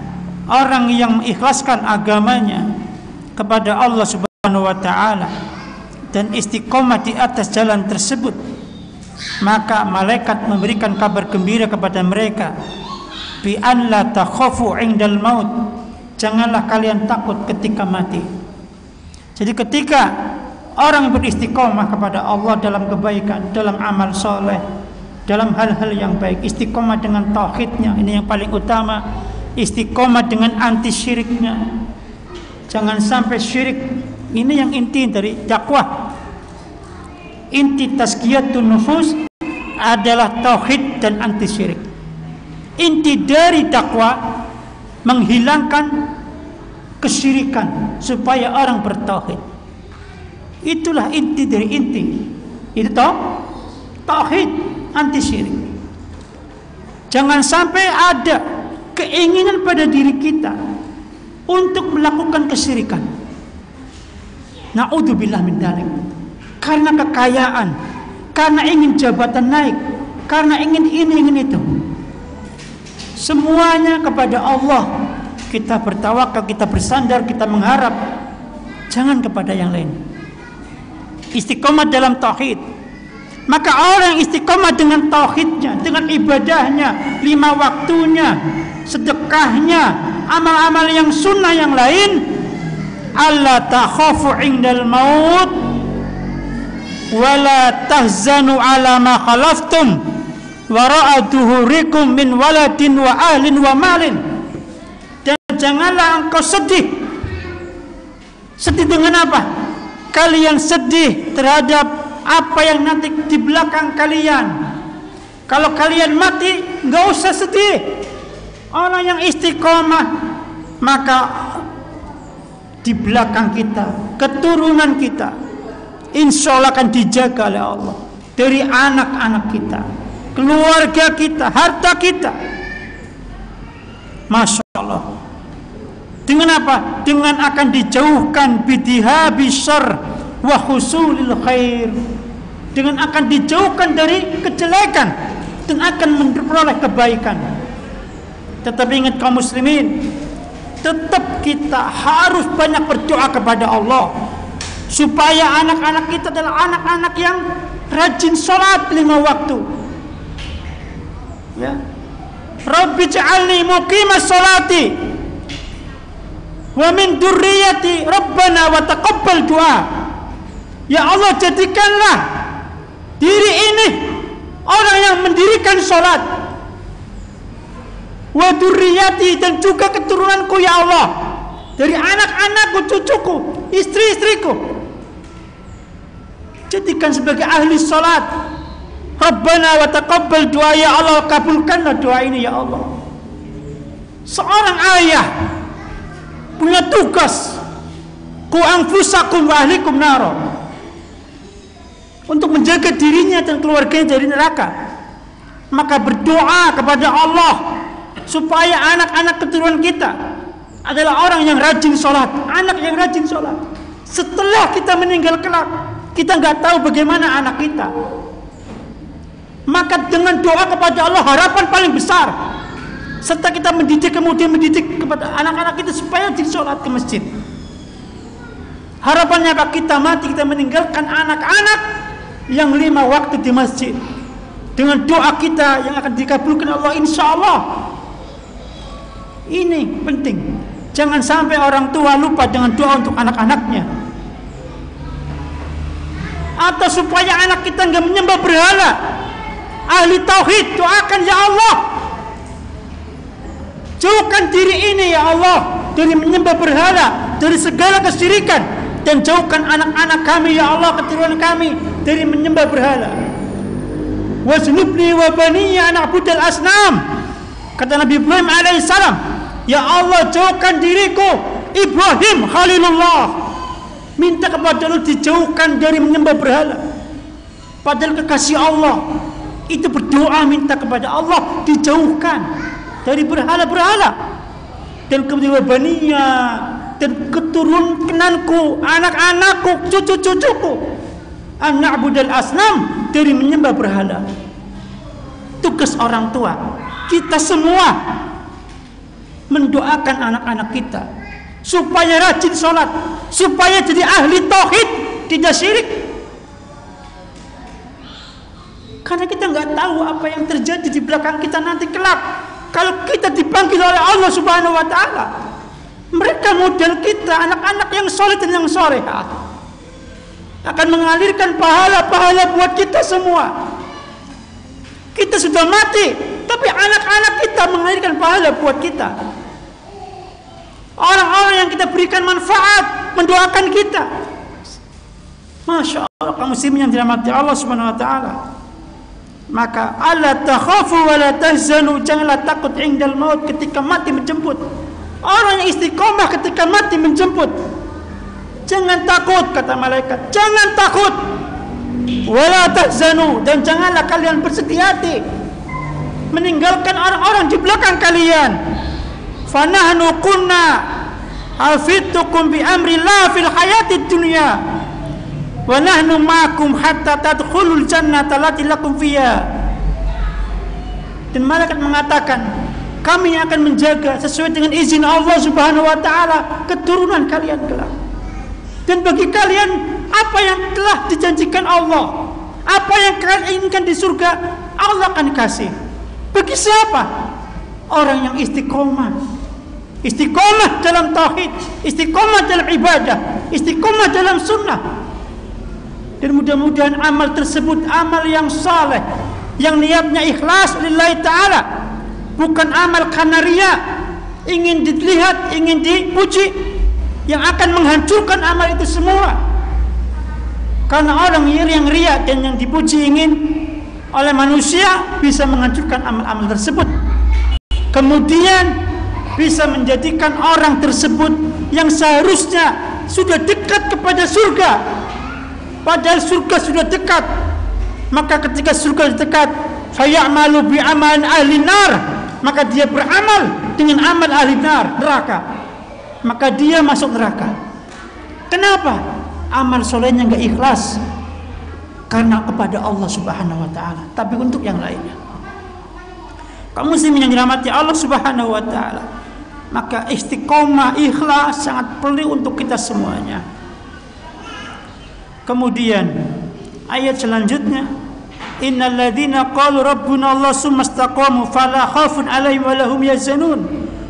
orang yang mengikhlaskan agamanya kepada Allah Subhanahu wa taala dan istiqomah di atas jalan tersebut, maka malaikat memberikan kabar gembira kepada mereka bi an la takhafu indal maut, janganlah kalian takut ketika mati. Jadi ketika orang beristiqomah kepada Allah dalam kebaikan, dalam amal soleh, dalam hal-hal yang baik, istiqomah dengan tauhidnya, ini yang paling utama, istiqomah dengan anti syiriknya, jangan sampai syirik. Ini yang inti dari dakwah. Inti tazkiyatun nufus adalah tauhid dan anti syirik. Inti dari dakwah menghilangkan kesyirikan supaya orang bertauhid. Itulah inti dari inti. Itu tauhid, anti syirik. Jangan sampai ada keinginan pada diri kita untuk melakukan kesyirikan. Na'udzubillah min dzalik. Karena kekayaan, karena ingin jabatan naik, karena ingin ini, ingin itu. Semuanya kepada Allah kita bertawakal, kita bersandar, kita mengharap. Jangan kepada yang lain. Istiqomah dalam tauhid. Maka orang yang istiqomah dengan tauhidnya, dengan ibadahnya, 5 waktunya, sedekahnya, amal-amal yang sunnah yang lain, alla takhafu indal maut wala tahzanu ala ma khalaftum wara'a duhurikum min waladin wa ahlin wa malin. Dan janganlah engkau sedih. Sedih dengan apa? kalian sedih terhadap apa yang nanti di belakang kalian. Kalau kalian mati, nggak usah sedih. Orang yang istiqomah, maka di belakang kita, keturunan kita, insya Allah akan dijaga oleh Allah. Dari anak-anak kita, keluarga kita, harta kita. Masya Allah. Dengan apa? Dengan akan dijauhkan bidihabi syarr wa husulil khair. Dengan akan dijauhkan dari kejelekan dan akan memperoleh kebaikan. Tetapi ingat kaum muslimin, tetap kita harus banyak berdoa kepada Allah supaya anak-anak kita adalah anak-anak yang rajin sholat 5 waktu. Ya. Rabbi ja'alni muqimas sholati wa min dzurriyyati rabbana wa taqabbal du'a. Ya Allah, jadikanlah diri ini orang yang mendirikan sholat, wa dzurriyyati, dan juga keturunanku ya Allah, dari anak-anakku, cucuku, istri-istriku, jadikan sebagai ahli sholat. Rabbana wa taqabbal du'a, ya Allah, kabulkanlah doa ini ya Allah. Seorang ayah punya tugas, ku anfusakum wa ahlikum naro, untuk menjaga dirinya dan keluarganya dari neraka. Maka berdoa kepada Allah supaya anak-anak keturunan kita adalah orang yang rajin sholat, anak yang rajin sholat. Setelah kita meninggal kelak, kita nggak tahu bagaimana anak kita. Maka dengan doa kepada Allah, harapan paling besar, serta kita mendidik, kemudian mendidik kepada anak-anak kita supaya rajin sholat ke masjid. Harapannya apa? Kita mati, kita meninggalkan anak-anak yang 5 waktu di masjid, dengan doa kita yang akan dikabulkan Allah insya Allah. Ini penting. Jangan sampai orang tua lupa dengan doa untuk anak-anaknya, atau supaya anak kita nggak menyembah berhala. Ahli tauhid, doakan ya Allah, jauhkan diri ini ya Allah dari menyembah berhala, dari segala kesyirikan, dan jauhkan anak-anak kami ya Allah, keturunan kami, dari menyembah berhala. Wajnubni wa baniya an a'budal asnam. Kata Nabi Ibrahim alaihissalam, ya Allah, jauhkan diriku, Ibrahim Khalilullah, minta kepada Allah dijauhkan dari menyembah berhala. Padahal kekasih Allah itu berdoa minta kepada Allah dijauhkan dari berhala-berhala. Dan kemudian baniya, dan keturunanku, anak-anakku, cucu-cucuku, an na'budal asnam, dari menyembah berhala. Tugas orang tua kita semua mendoakan anak-anak kita supaya rajin sholat, supaya jadi ahli tauhid, tidak syirik. Karena kita nggak tahu apa yang terjadi di belakang kita nanti kelak. Kalau kita dipanggil oleh Allah Subhanahu Wa Taala, mereka model kita, anak-anak yang soleh dan yang solehah, akan mengalirkan pahala-pahala buat kita semua. Kita sudah mati, tapi anak-anak kita mengalirkan pahala buat kita. Orang-orang yang kita berikan manfaat mendoakan kita. Masya Allah, kaum muslimin yang dirahmati Allah Subhanahu Wa Taala. Maka alla takhafu wa la tahzanu, janganlah takut indal maut, ketika mati menjemput. Orang yang istiqomah ketika mati menjemput, jangan takut, kata malaikat, jangan takut. Wa la tahzanu, dan janganlah kalian bersedih hati meninggalkan orang-orang di belakang kalian. Fa nahnu kunna hafidtukum bi amrillah fil hayatid dunya wa nahnu ma'akum hatta tadkhulul jannata allati lakum fiha. Dan malaikat mengatakan, kami akan menjaga sesuai dengan izin Allah Subhanahu Wa Taala keturunan kalian kelak. Dan bagi kalian, apa yang telah dijanjikan Allah, apa yang kalian inginkan di surga, Allah akan kasih. Bagi siapa? Orang yang istiqomah, istiqomah dalam tauhid, istiqomah dalam ibadah, istiqomah dalam sunnah. Dan mudah-mudahan amal tersebut amal yang saleh, yang niatnya ikhlas lillahi ta'ala, bukan amal karena riya, ingin dilihat, ingin dipuji, yang akan menghancurkan amal itu semua. Karena orang yang riya dan yang dipuji ingin oleh manusia bisa menghancurkan amal-amal tersebut. Kemudian bisa menjadikan orang tersebut yang seharusnya sudah dekat kepada surga, padahal surga sudah dekat, maka ketika surga dekat, fayamalu bi amal ahli nar, maka dia beramal dengan amal ahli nar, neraka, maka dia masuk neraka. Kenapa? Amal solehnya nggak ikhlas karena kepada Allah Subhanahu wa taala, tapi untuk yang lainnya. Kaum muslimin yang dirahmati Allah Subhanahu wa taala, maka istiqomah ikhlas sangat perlu untuk kita semuanya. Kemudian ayat selanjutnya, innal ladzina qalu rabbuna Allah tsumma istaqamu fala khaufun 'alaihim wa lahum yahzanun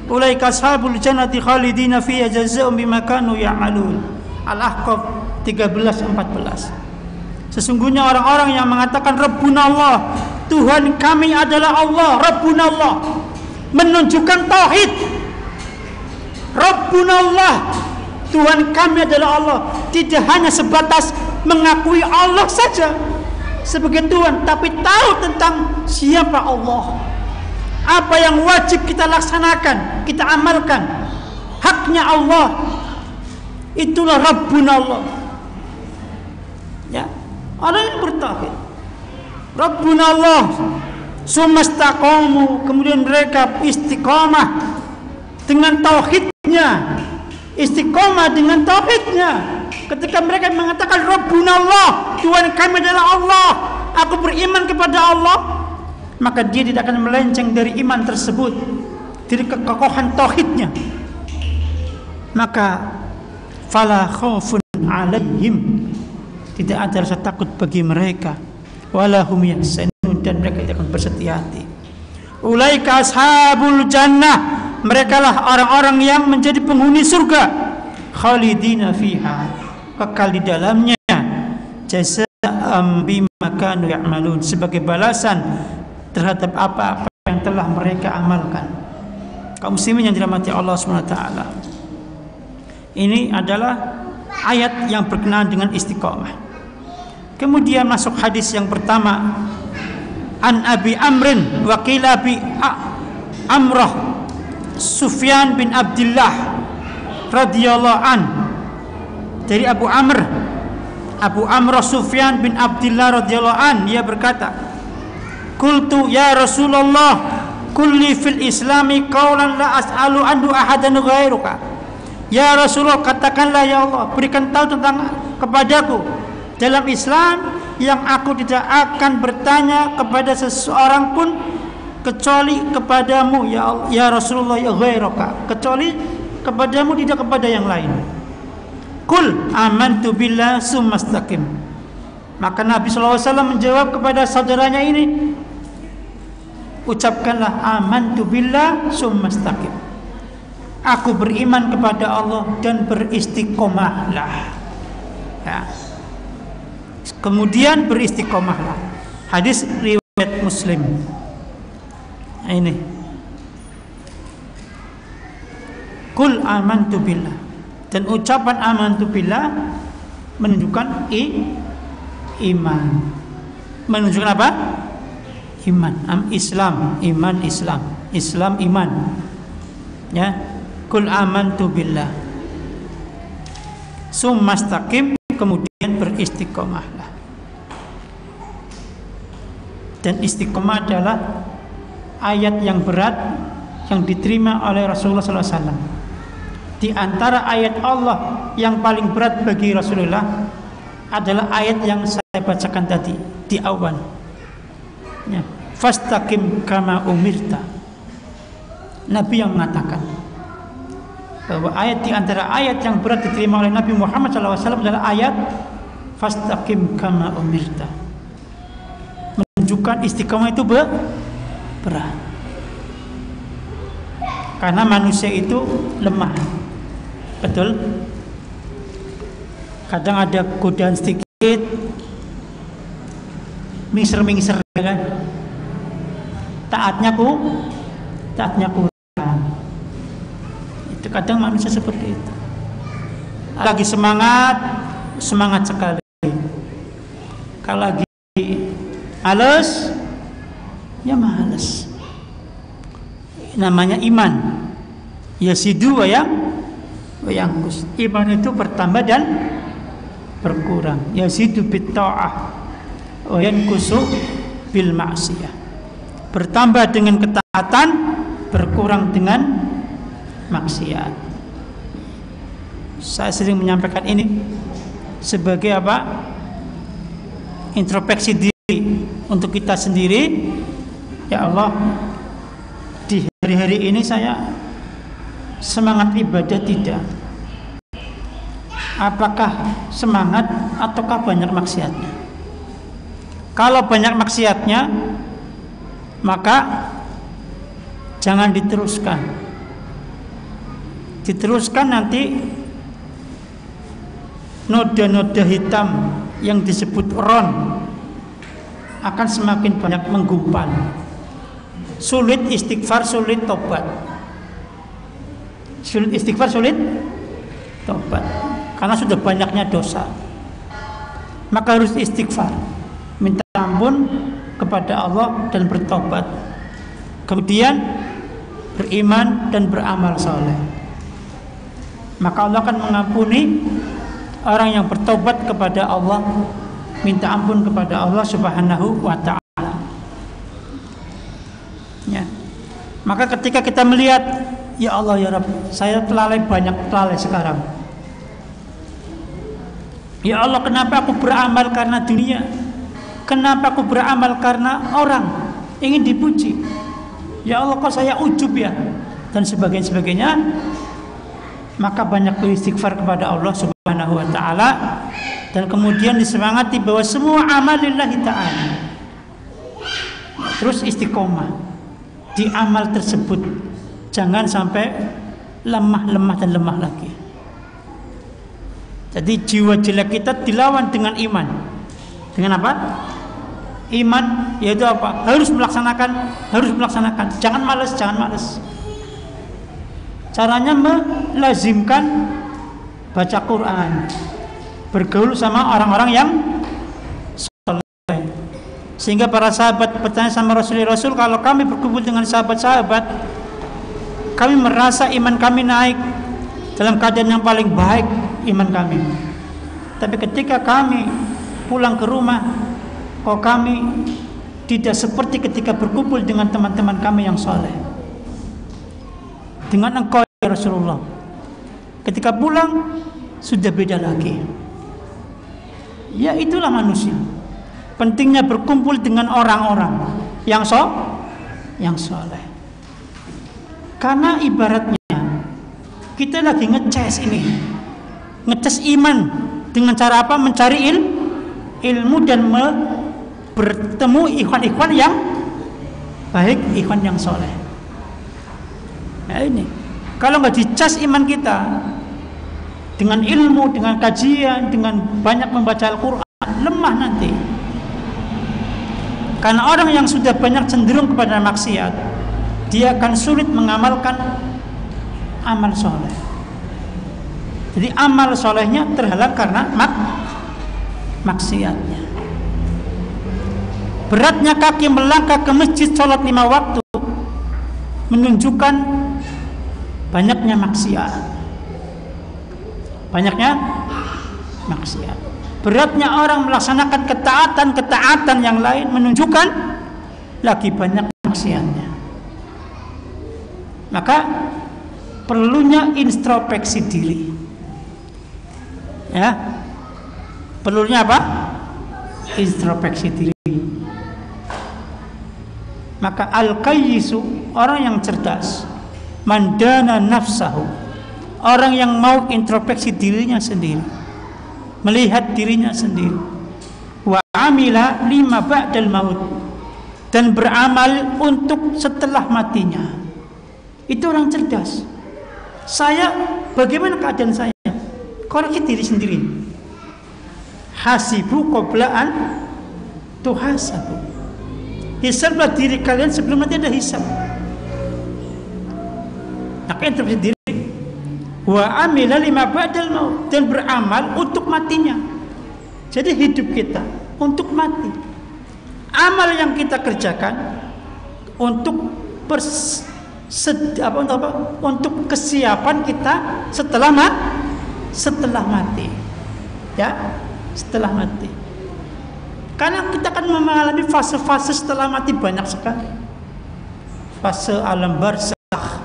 ulaika ashabul jannati khalidina fiha jazaa'un bima kanu ya'malun. Al-Ahqaf 13:14. Sesungguhnya orang-orang yang mengatakan Rabbuna Allah, Tuhan kami adalah Allah, Rabbuna Allah, menunjukkan tauhid. Rabbuna Allah, Tuhan kami adalah Allah, tidak hanya sebatas mengakui Allah saja sebagai Tuhan, tapi tahu tentang siapa Allah, apa yang wajib kita laksanakan, kita amalkan, haknya Allah. Itulah Rabbuna Allah. Ya, orang yang bertauhid. Rabbuna Allah, sumastaqamu, kemudian mereka istiqamah dengan tauhidnya, istiqamah dengan tauhidnya. Ketika mereka mengatakan Rabbuna Allah, Tuhan kami adalah Allah, aku beriman kepada Allah, maka dia tidak akan melenceng dari iman tersebut, dari kekokohan tauhidnya. Maka fala khaufun 'alaihim, tidak ada rasa takut bagi mereka, walahum yahzanun, dan mereka tidak akan bersedih hati. Ulaika ashabul jannah, merekalah orang-orang yang menjadi penghuni surga, khalidina fiha, kekal di dalamnya, jazaa'an bima kanu ya'malun, sebagai balasan terhadap apa-apa yang telah mereka amalkan. Kaum muslimin yang dirahmati Allah Subhanahu wa taala, ini adalah ayat yang berkenaan dengan istiqamah. Kemudian masuk hadis yang pertama, an Abi Amrin wa qila bi Amrah Sufyan bin Abdullah radhiyallahu an, dari Abu Amrah Sufyan bin Abdullah radhiyallahu an, dia berkata, qultu ya Rasulullah kulli fil islami qawlan la as'alu anhu ahadan ghairuka. Ya Rasulullah, katakanlah ya Allah, berikan tahu tentang kepadaku dalam Islam yang aku tidak akan bertanya kepada seseorang pun kecuali kepadamu ya Allah, ya Rasulullah, ya ghairaka, kecuali kepadamu, tidak kepada yang lain. Qul amantu billah tsumastaqim. Maka Nabi SAW menjawab kepada saudaranya ini, ucapkanlah amantu billah tsumastaqim, aku beriman kepada Allah dan beristiqomahlah. Ya. Kemudian beristiqomahlah. Hadis riwayat Muslim. Nah, ini. Qul amantu billah. Dan ucapan amantu billah menunjukkan iman. Menunjukkan apa? Iman. Islam, iman, Islam. Islam, iman. Ya. Qul amantu billah tsumastaqim, kemudian beristiqomahlah. Dan istiqomah adalah ayat yang berat yang diterima oleh Rasulullah SAW. Di antara ayat Allah yang paling berat bagi Rasulullah adalah ayat yang saya bacakan tadi di awal, ya, fastaqim kama umirta. Nabi yang mengatakan bahwa ayat di antara ayat yang berat diterima oleh Nabi Muhammad SAW adalah ayat fastaqim kama umirta, menunjukkan istiqomah itu berat, karena manusia itu lemah, betul. Kadang ada godaan sedikit, mingser-mingser, kan? Taatnya kurang. Kadang manusia seperti itu, lagi semangat sekali, Kalau lagi males, ya males. Namanya iman. Yazidu wa yanqus. Iman itu bertambah dan berkurang. Yazidu bit ta'ah wa yanqusu bil ma'siyah. Bertambah dengan ketaatan, berkurang dengan maksiat. Saya sering menyampaikan ini sebagai apa? Introspeksi diri untuk kita sendiri. Ya Allah, di hari-hari ini saya semangat ibadah tidak? Apakah semangat ataukah banyak maksiatnya? Kalau banyak maksiatnya, maka jangan diteruskan. Diteruskan nanti noda-noda hitam yang disebut ron akan semakin banyak menggumpal. Sulit istighfar, sulit tobat. Sulit istighfar, sulit tobat. Karena sudah banyaknya dosa. Maka harus istighfar, minta ampun kepada Allah dan bertobat. Kemudian beriman dan beramal saleh. Maka Allah akan mengampuni orang yang bertobat kepada Allah, minta ampun kepada Allah Subhanahu wa ta'ala. Ya. Maka ketika kita melihat, ya Allah ya Rabb, saya banyak lalai sekarang. Ya Allah, kenapa aku beramal karena dunia? Kenapa aku beramal karena orang ingin dipuji? Ya Allah, kok saya ujub ya? Dan sebagainya. Maka banyak beristighfar kepada Allah Subhanahu wa ta'ala, dan kemudian disemangati bahwa semua amal lillahi ta'ala. Terus istiqomah di amal tersebut, jangan sampai lemah dan lemah lagi. Jadi jiwa jelek kita dilawan dengan iman. Dengan apa? Iman, yaitu apa? Harus melaksanakan. Jangan malas. Caranya melazimkan baca Quran, bergaul sama orang-orang yang saleh. Sehingga para sahabat bertanya sama Rasul, kalau kami berkumpul dengan sahabat-sahabat, kami merasa iman kami naik dalam keadaan yang paling baik iman kami. Tapi ketika kami pulang ke rumah, kok kami tidak seperti ketika berkumpul dengan teman-teman kami yang saleh. Dengan engkau ya Rasulullah, ketika pulang sudah beda lagi. Ya itulah manusia. Pentingnya berkumpul dengan orang-orang yang saleh. Karena ibaratnya kita lagi ngeces iman dengan cara apa? Mencari ilmu dan bertemu ikhwan-ikhwan yang baik, ikhwan yang soleh. Nah ini, kalau nggak dicas iman kita dengan ilmu, dengan kajian, dengan banyak membaca Al-Quran, lemah nanti. Karena orang yang sudah banyak cenderung kepada maksiat, dia akan sulit mengamalkan amal soleh. Jadi amal solehnya terhalang karena maksiatnya. Beratnya kaki melangkah ke masjid sholat 5 waktu menunjukkan banyaknya maksiat. Beratnya orang melaksanakan ketaatan yang lain menunjukkan lagi banyak maksiatnya. Maka perlunya introspeksi diri. Ya. Perlunya apa? Introspeksi diri. Maka al-qayyisu, orang yang cerdas, mandana nafsahu, orang yang mau introspeksi dirinya sendiri, melihat dirinya sendiri, wa amila lima ba'dal maut, dan beramal untuk setelah matinya. Itu orang cerdas. Saya, bagaimana keadaan saya? Koreksi diri sendiri. Hasibu qabla an tuhasabu. Hisablah diri kalian sebelum nanti ada hisab. Maka introspeksi diri. Wa amila lima ba'dal maut, dan beramal untuk matinya. Jadi hidup kita untuk mati. Amal yang kita kerjakan untuk untuk kesiapan kita setelah mati. Ya, setelah mati. Karena kita akan mengalami fase-fase setelah mati banyak sekali. Fase alam barzakh,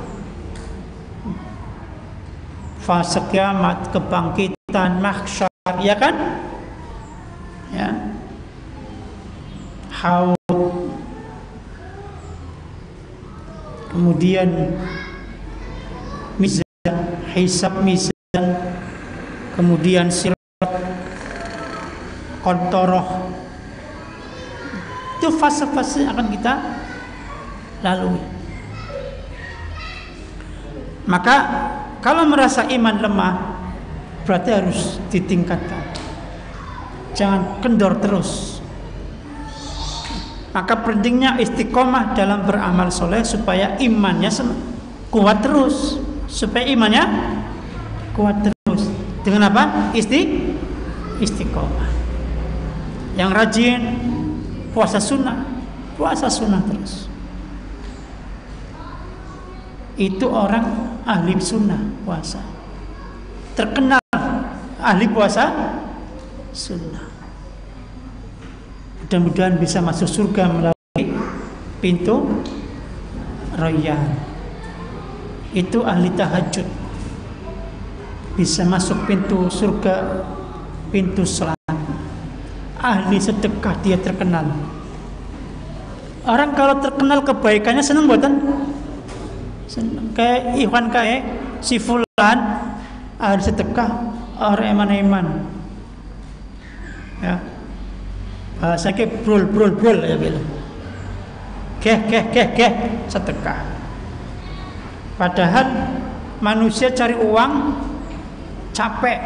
fase kiamat, kebangkitan, mahsyar, ya kan? Ya. Haud, kemudian mizan, hisab mizan, kemudian sirat, qantoroh. Itu fase-fase yang akan kita lalui. Maka kalau merasa iman lemah, berarti harus ditingkatkan. Jangan kendor terus. Maka pentingnya istiqomah dalam beramal soleh supaya imannya kuat terus. Supaya imannya kuat terus. Dengan apa? Istiqomah. Yang rajin puasa sunnah terus. Itu orang ahli sunnah puasa. Terkenal ahli puasa sunnah. Mudah-mudahan bisa masuk surga melalui pintu Rayyan. Itu ahli tahajud. Bisa masuk pintu surga, pintu salat. Ahli sedekah, dia terkenal. Orang kalau terkenal kebaikannya senang buatan? Senang. Kayak Ikhwan kayak si fulan ahli sedekah, orang eman-eman. Ya. Bahasa ke brul ya bilang. Keh sedekah. Padahal manusia cari uang capek,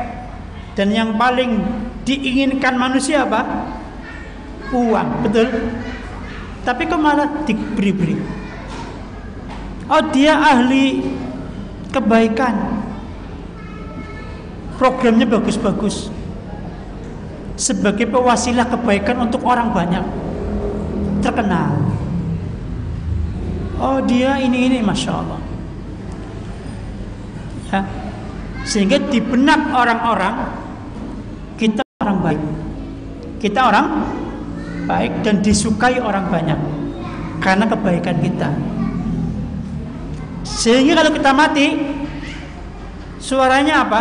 dan yang paling diinginkan manusia apa? Uang, betul? Tapi kok malah diberi-beri. Oh, dia ahli kebaikan, programnya bagus-bagus, sebagai pewasilah kebaikan untuk orang banyak, terkenal. Oh, dia ini Masya Allah ya. Sehingga di benak orang-orang, kita orang baik, kita orang baik dan disukai orang banyak karena kebaikan kita. Sehingga kalau kita mati, suaranya apa?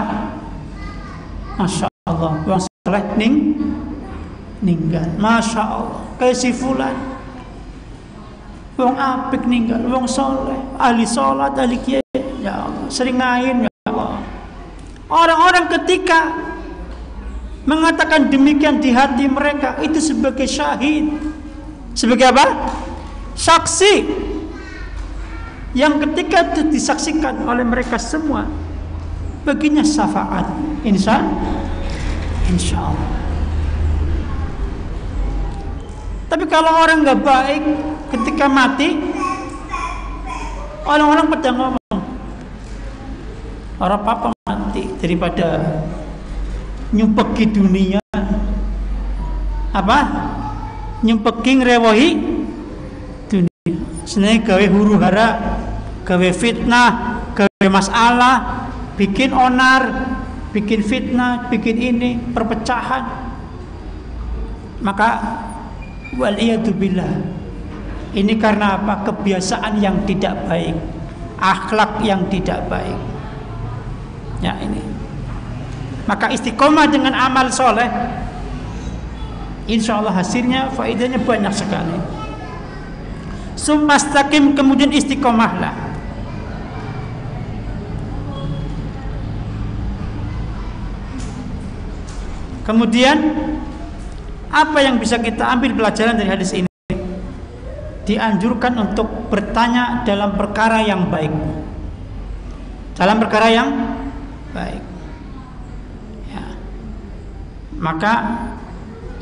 Masya Allah, wong saleh ninggal. Masya Allah, kayak si fulan, wong apik ninggal, wong soleh, ahli sholat, ahli kiai. Ya Allah, sering ngain ya Allah. Orang-orang ketika mengatakan demikian di hati mereka, itu sebagai syahid. Sebagai apa? Saksi. Yang ketika itu disaksikan oleh mereka semua, baginya syafaat. Insya Allah. Tapi kalau orang nggak baik, ketika mati, orang-orang pada ngomong, orang papa mati daripada nyumpeki dunia, apa? Nyumpeki ngrewohi dunia. Seneng gawe huru hara, gawe fitnah, gawe masalah, bikin onar, bikin fitnah, bikin ini, perpecahan. Maka waliyadzubillah, ini karena apa? Kebiasaan yang tidak baik, akhlak yang tidak baik. Ya ini. Maka istiqomah dengan amal soleh, insya Allah hasilnya, faedahnya banyak sekali. Sumastaqim, kemudian istiqomahlah. Kemudian apa yang bisa kita ambil pelajaran dari hadis ini? Dianjurkan untuk bertanya dalam perkara yang baik. Dalam perkara yang baik. Ya. Maka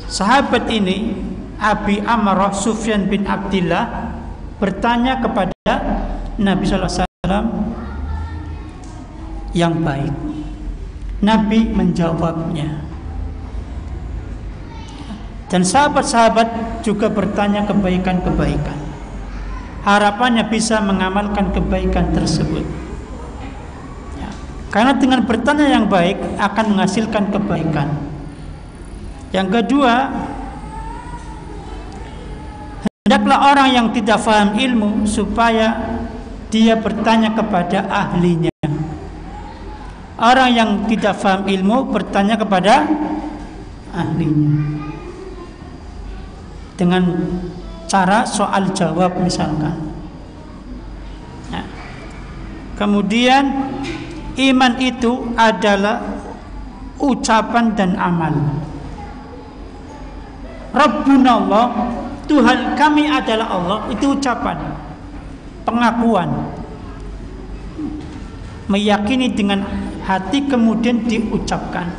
sahabat ini, Abi Amrah Sufyan bin Abdillah, bertanya kepada Nabi SAW yang baik. Nabi menjawabnya. Dan sahabat-sahabat juga bertanya kebaikan-kebaikan. Harapannya bisa mengamalkan kebaikan tersebut. Ya. Karena dengan bertanya yang baik akan menghasilkan kebaikan. Yang kedua, hendaklah orang yang tidak paham ilmu supaya dia bertanya kepada ahlinya. Orang yang tidak paham ilmu bertanya kepada ahlinya. Dengan cara soal jawab misalkan. Nah, kemudian iman itu adalah ucapan dan amal. Rabbuna Allah, Tuhan kami adalah Allah, itu ucapan, pengakuan, meyakini dengan hati kemudian diucapkan.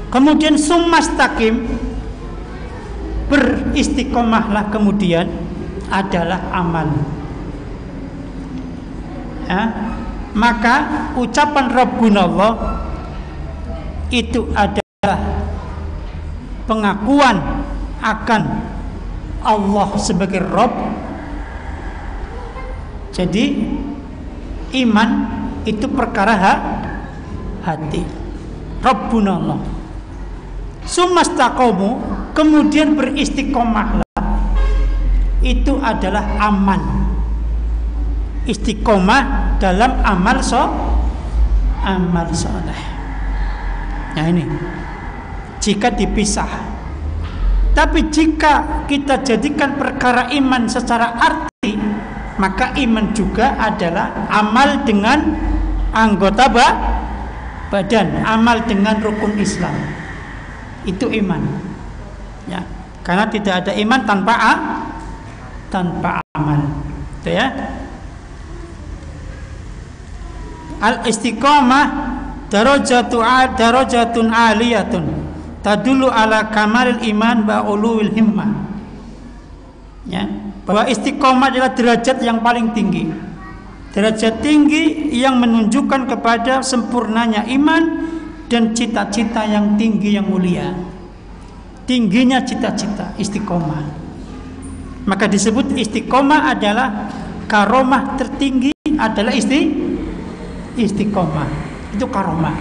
Kemudian summastaqim, beristiqomahlah kemudian adalah amal. Ya, maka ucapan Rabbuna Allah itu adalah pengakuan akan Allah sebagai Rabb. Jadi iman itu perkara hati. Rabbuna Allah. Sumastaqomu, kemudian beristiqomahlah, itu adalah amal. Istiqomah dalam amal soleh. Nah ini jika dipisah. Tapi jika kita jadikan perkara iman secara arti, maka iman juga adalah amal dengan anggota badan, amal dengan rukun Islam. Itu iman. Ya, karena tidak ada iman tanpa amal. Itu ya. Al-istiqamah darajatun aliyatun tadullu ala kamalil iman wa uluwil himmah. Ya, bahwa istiqamah adalah derajat yang paling tinggi. Derajat tinggi yang menunjukkan kepada sempurnanya iman dan cita-cita yang tinggi yang mulia. Tingginya cita-cita istiqomah. Maka disebut istiqomah adalah karomah tertinggi adalah istiqomah. Itu karomah.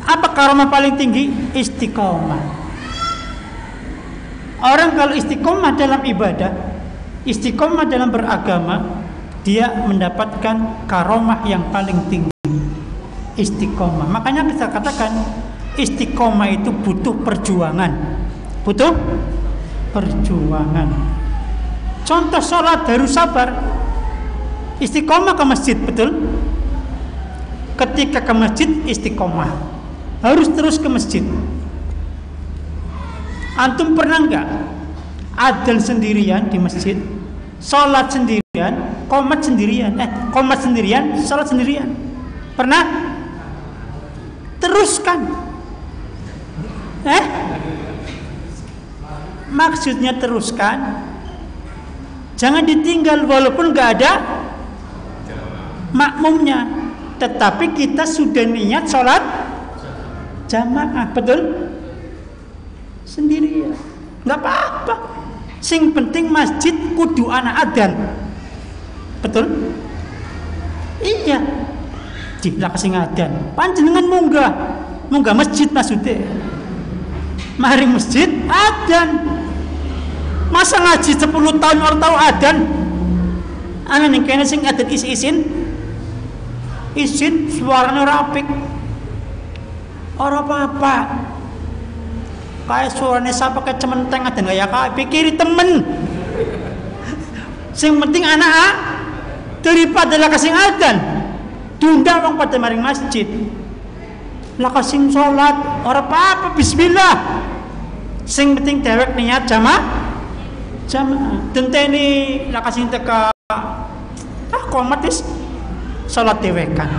Apa karomah paling tinggi? Istiqomah. Orang kalau istiqomah dalam ibadah, istiqomah dalam beragama, dia mendapatkan karomah yang paling tinggi. Istiqomah. Makanya kita katakan istiqomah itu butuh perjuangan. Butuh perjuangan. Contoh sholat harus sabar. Istiqomah ke masjid, betul? Ketika ke masjid istiqomah, harus terus ke masjid. Antum pernah enggak adzan sendirian di masjid, sholat sendirian, qomat sendirian, sholat sendirian? Pernah? Teruskan. Maksudnya teruskan. Jangan ditinggal walaupun enggak ada makmumnya. Tetapi kita sudah niat sholat jamaah, betul? Sendirian, nggak apa-apa. Sing penting masjid kudu ana adzan, betul? Iya. Jika kasih adzan, panjenengan munggah masjid maksudnya. Mari masjid adzan. Masa ngaji 10 tahun orang tahu adzan? Ana ning kene sing adzan isin suaranya rapik, orang apa-apa. Kayak suaranya siapa kayak cementeng ada nggak ya? Kayak pikiri temen. Sing penting anak daripada lah kasih adzan, tunda orang pada maring masjid. Lah kasih sholat, orang apa-apa. Bismillah. Sing penting dewek niat jamaah. Tenteni lah kasih teka. Komatis. Salat dewekan.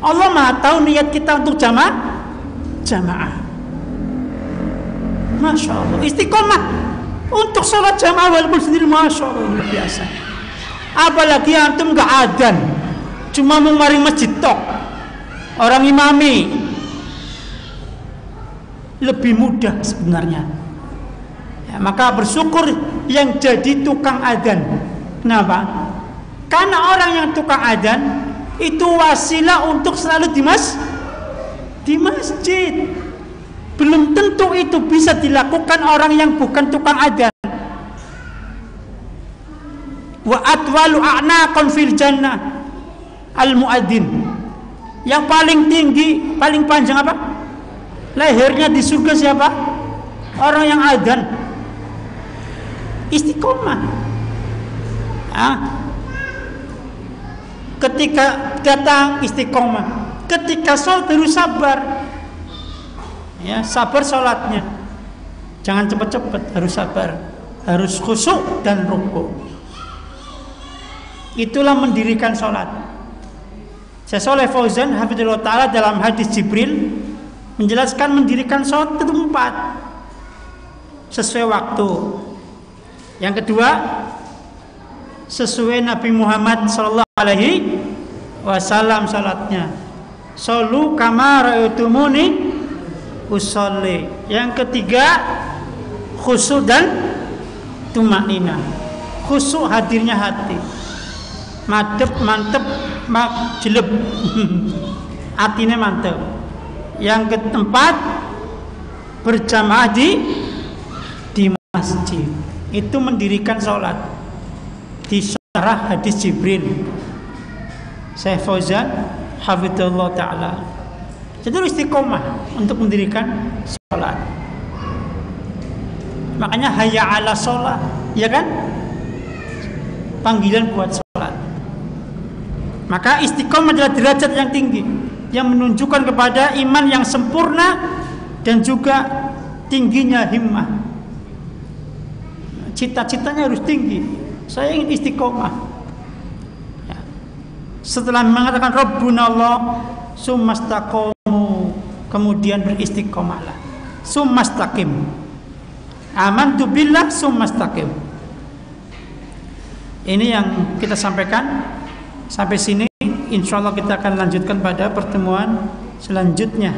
Allah Maha tahu niat kita untuk jamaah. Masya Allah. Istiqomah untuk salat jamaah walaupun sendiri, masya Allah, luar biasa. Apalagi antum gak adzan, cuma mau maring masjid tok, orang imami. lebih mudah sebenarnya. Ya, maka bersyukur yang jadi tukang adzan. Kenapa? Karena orang yang tukang adzan itu wasilah untuk selalu di masjid. Belum tentu itu bisa dilakukan orang yang bukan tukang adzan. Wa atwalu a'naqan fil jannah al muadzin. Yang paling tinggi, paling panjang apa? Lehernya di surga siapa? Orang yang adzan. Istiqomah. Ketika datang istiqomah, ketika sholat harus sabar. Ya, sabar sholatnya. Jangan cepat-cepat, harus sabar, harus khusyuk dan rukuk. Itulah mendirikan sholat. Syekh Shalih Fauzan hafizahullah taala dalam hadis Jibril menjelaskan mendirikan sholat itu 4 sesuai waktu. Yang kedua, sesuai Nabi Muhammad sallallahu alaihi wasallam salatnya. Shollu kama ra'aitumuni usolli. Yang ketiga, khusyuk dan tumanina. Khusyuk hadirnya hati. Mantep jeleb. Hatinya mantep. Yang keempat, berjamaah di masjid. Itu mendirikan sholat. Di syarah hadis Jibril. Syekh Fauzan hafizahullah taala. Jadi istiqomah untuk mendirikan sholat. Makanya hayya ala sholat, ya kan? Panggilan buat sholat. Maka istiqomah adalah derajat yang tinggi yang menunjukkan kepada iman yang sempurna dan juga tingginya himmah. Cita-citanya harus tinggi. Saya ingin istiqomah. Ya. Setelah mengatakan Rabbuna Allah, summastaqamu, kemudian beristiqomahlah. Summastaqim. Amantu billah summastaqim. Ini yang kita sampaikan. Sampai sini, insya Allah kita akan lanjutkan pada pertemuan selanjutnya.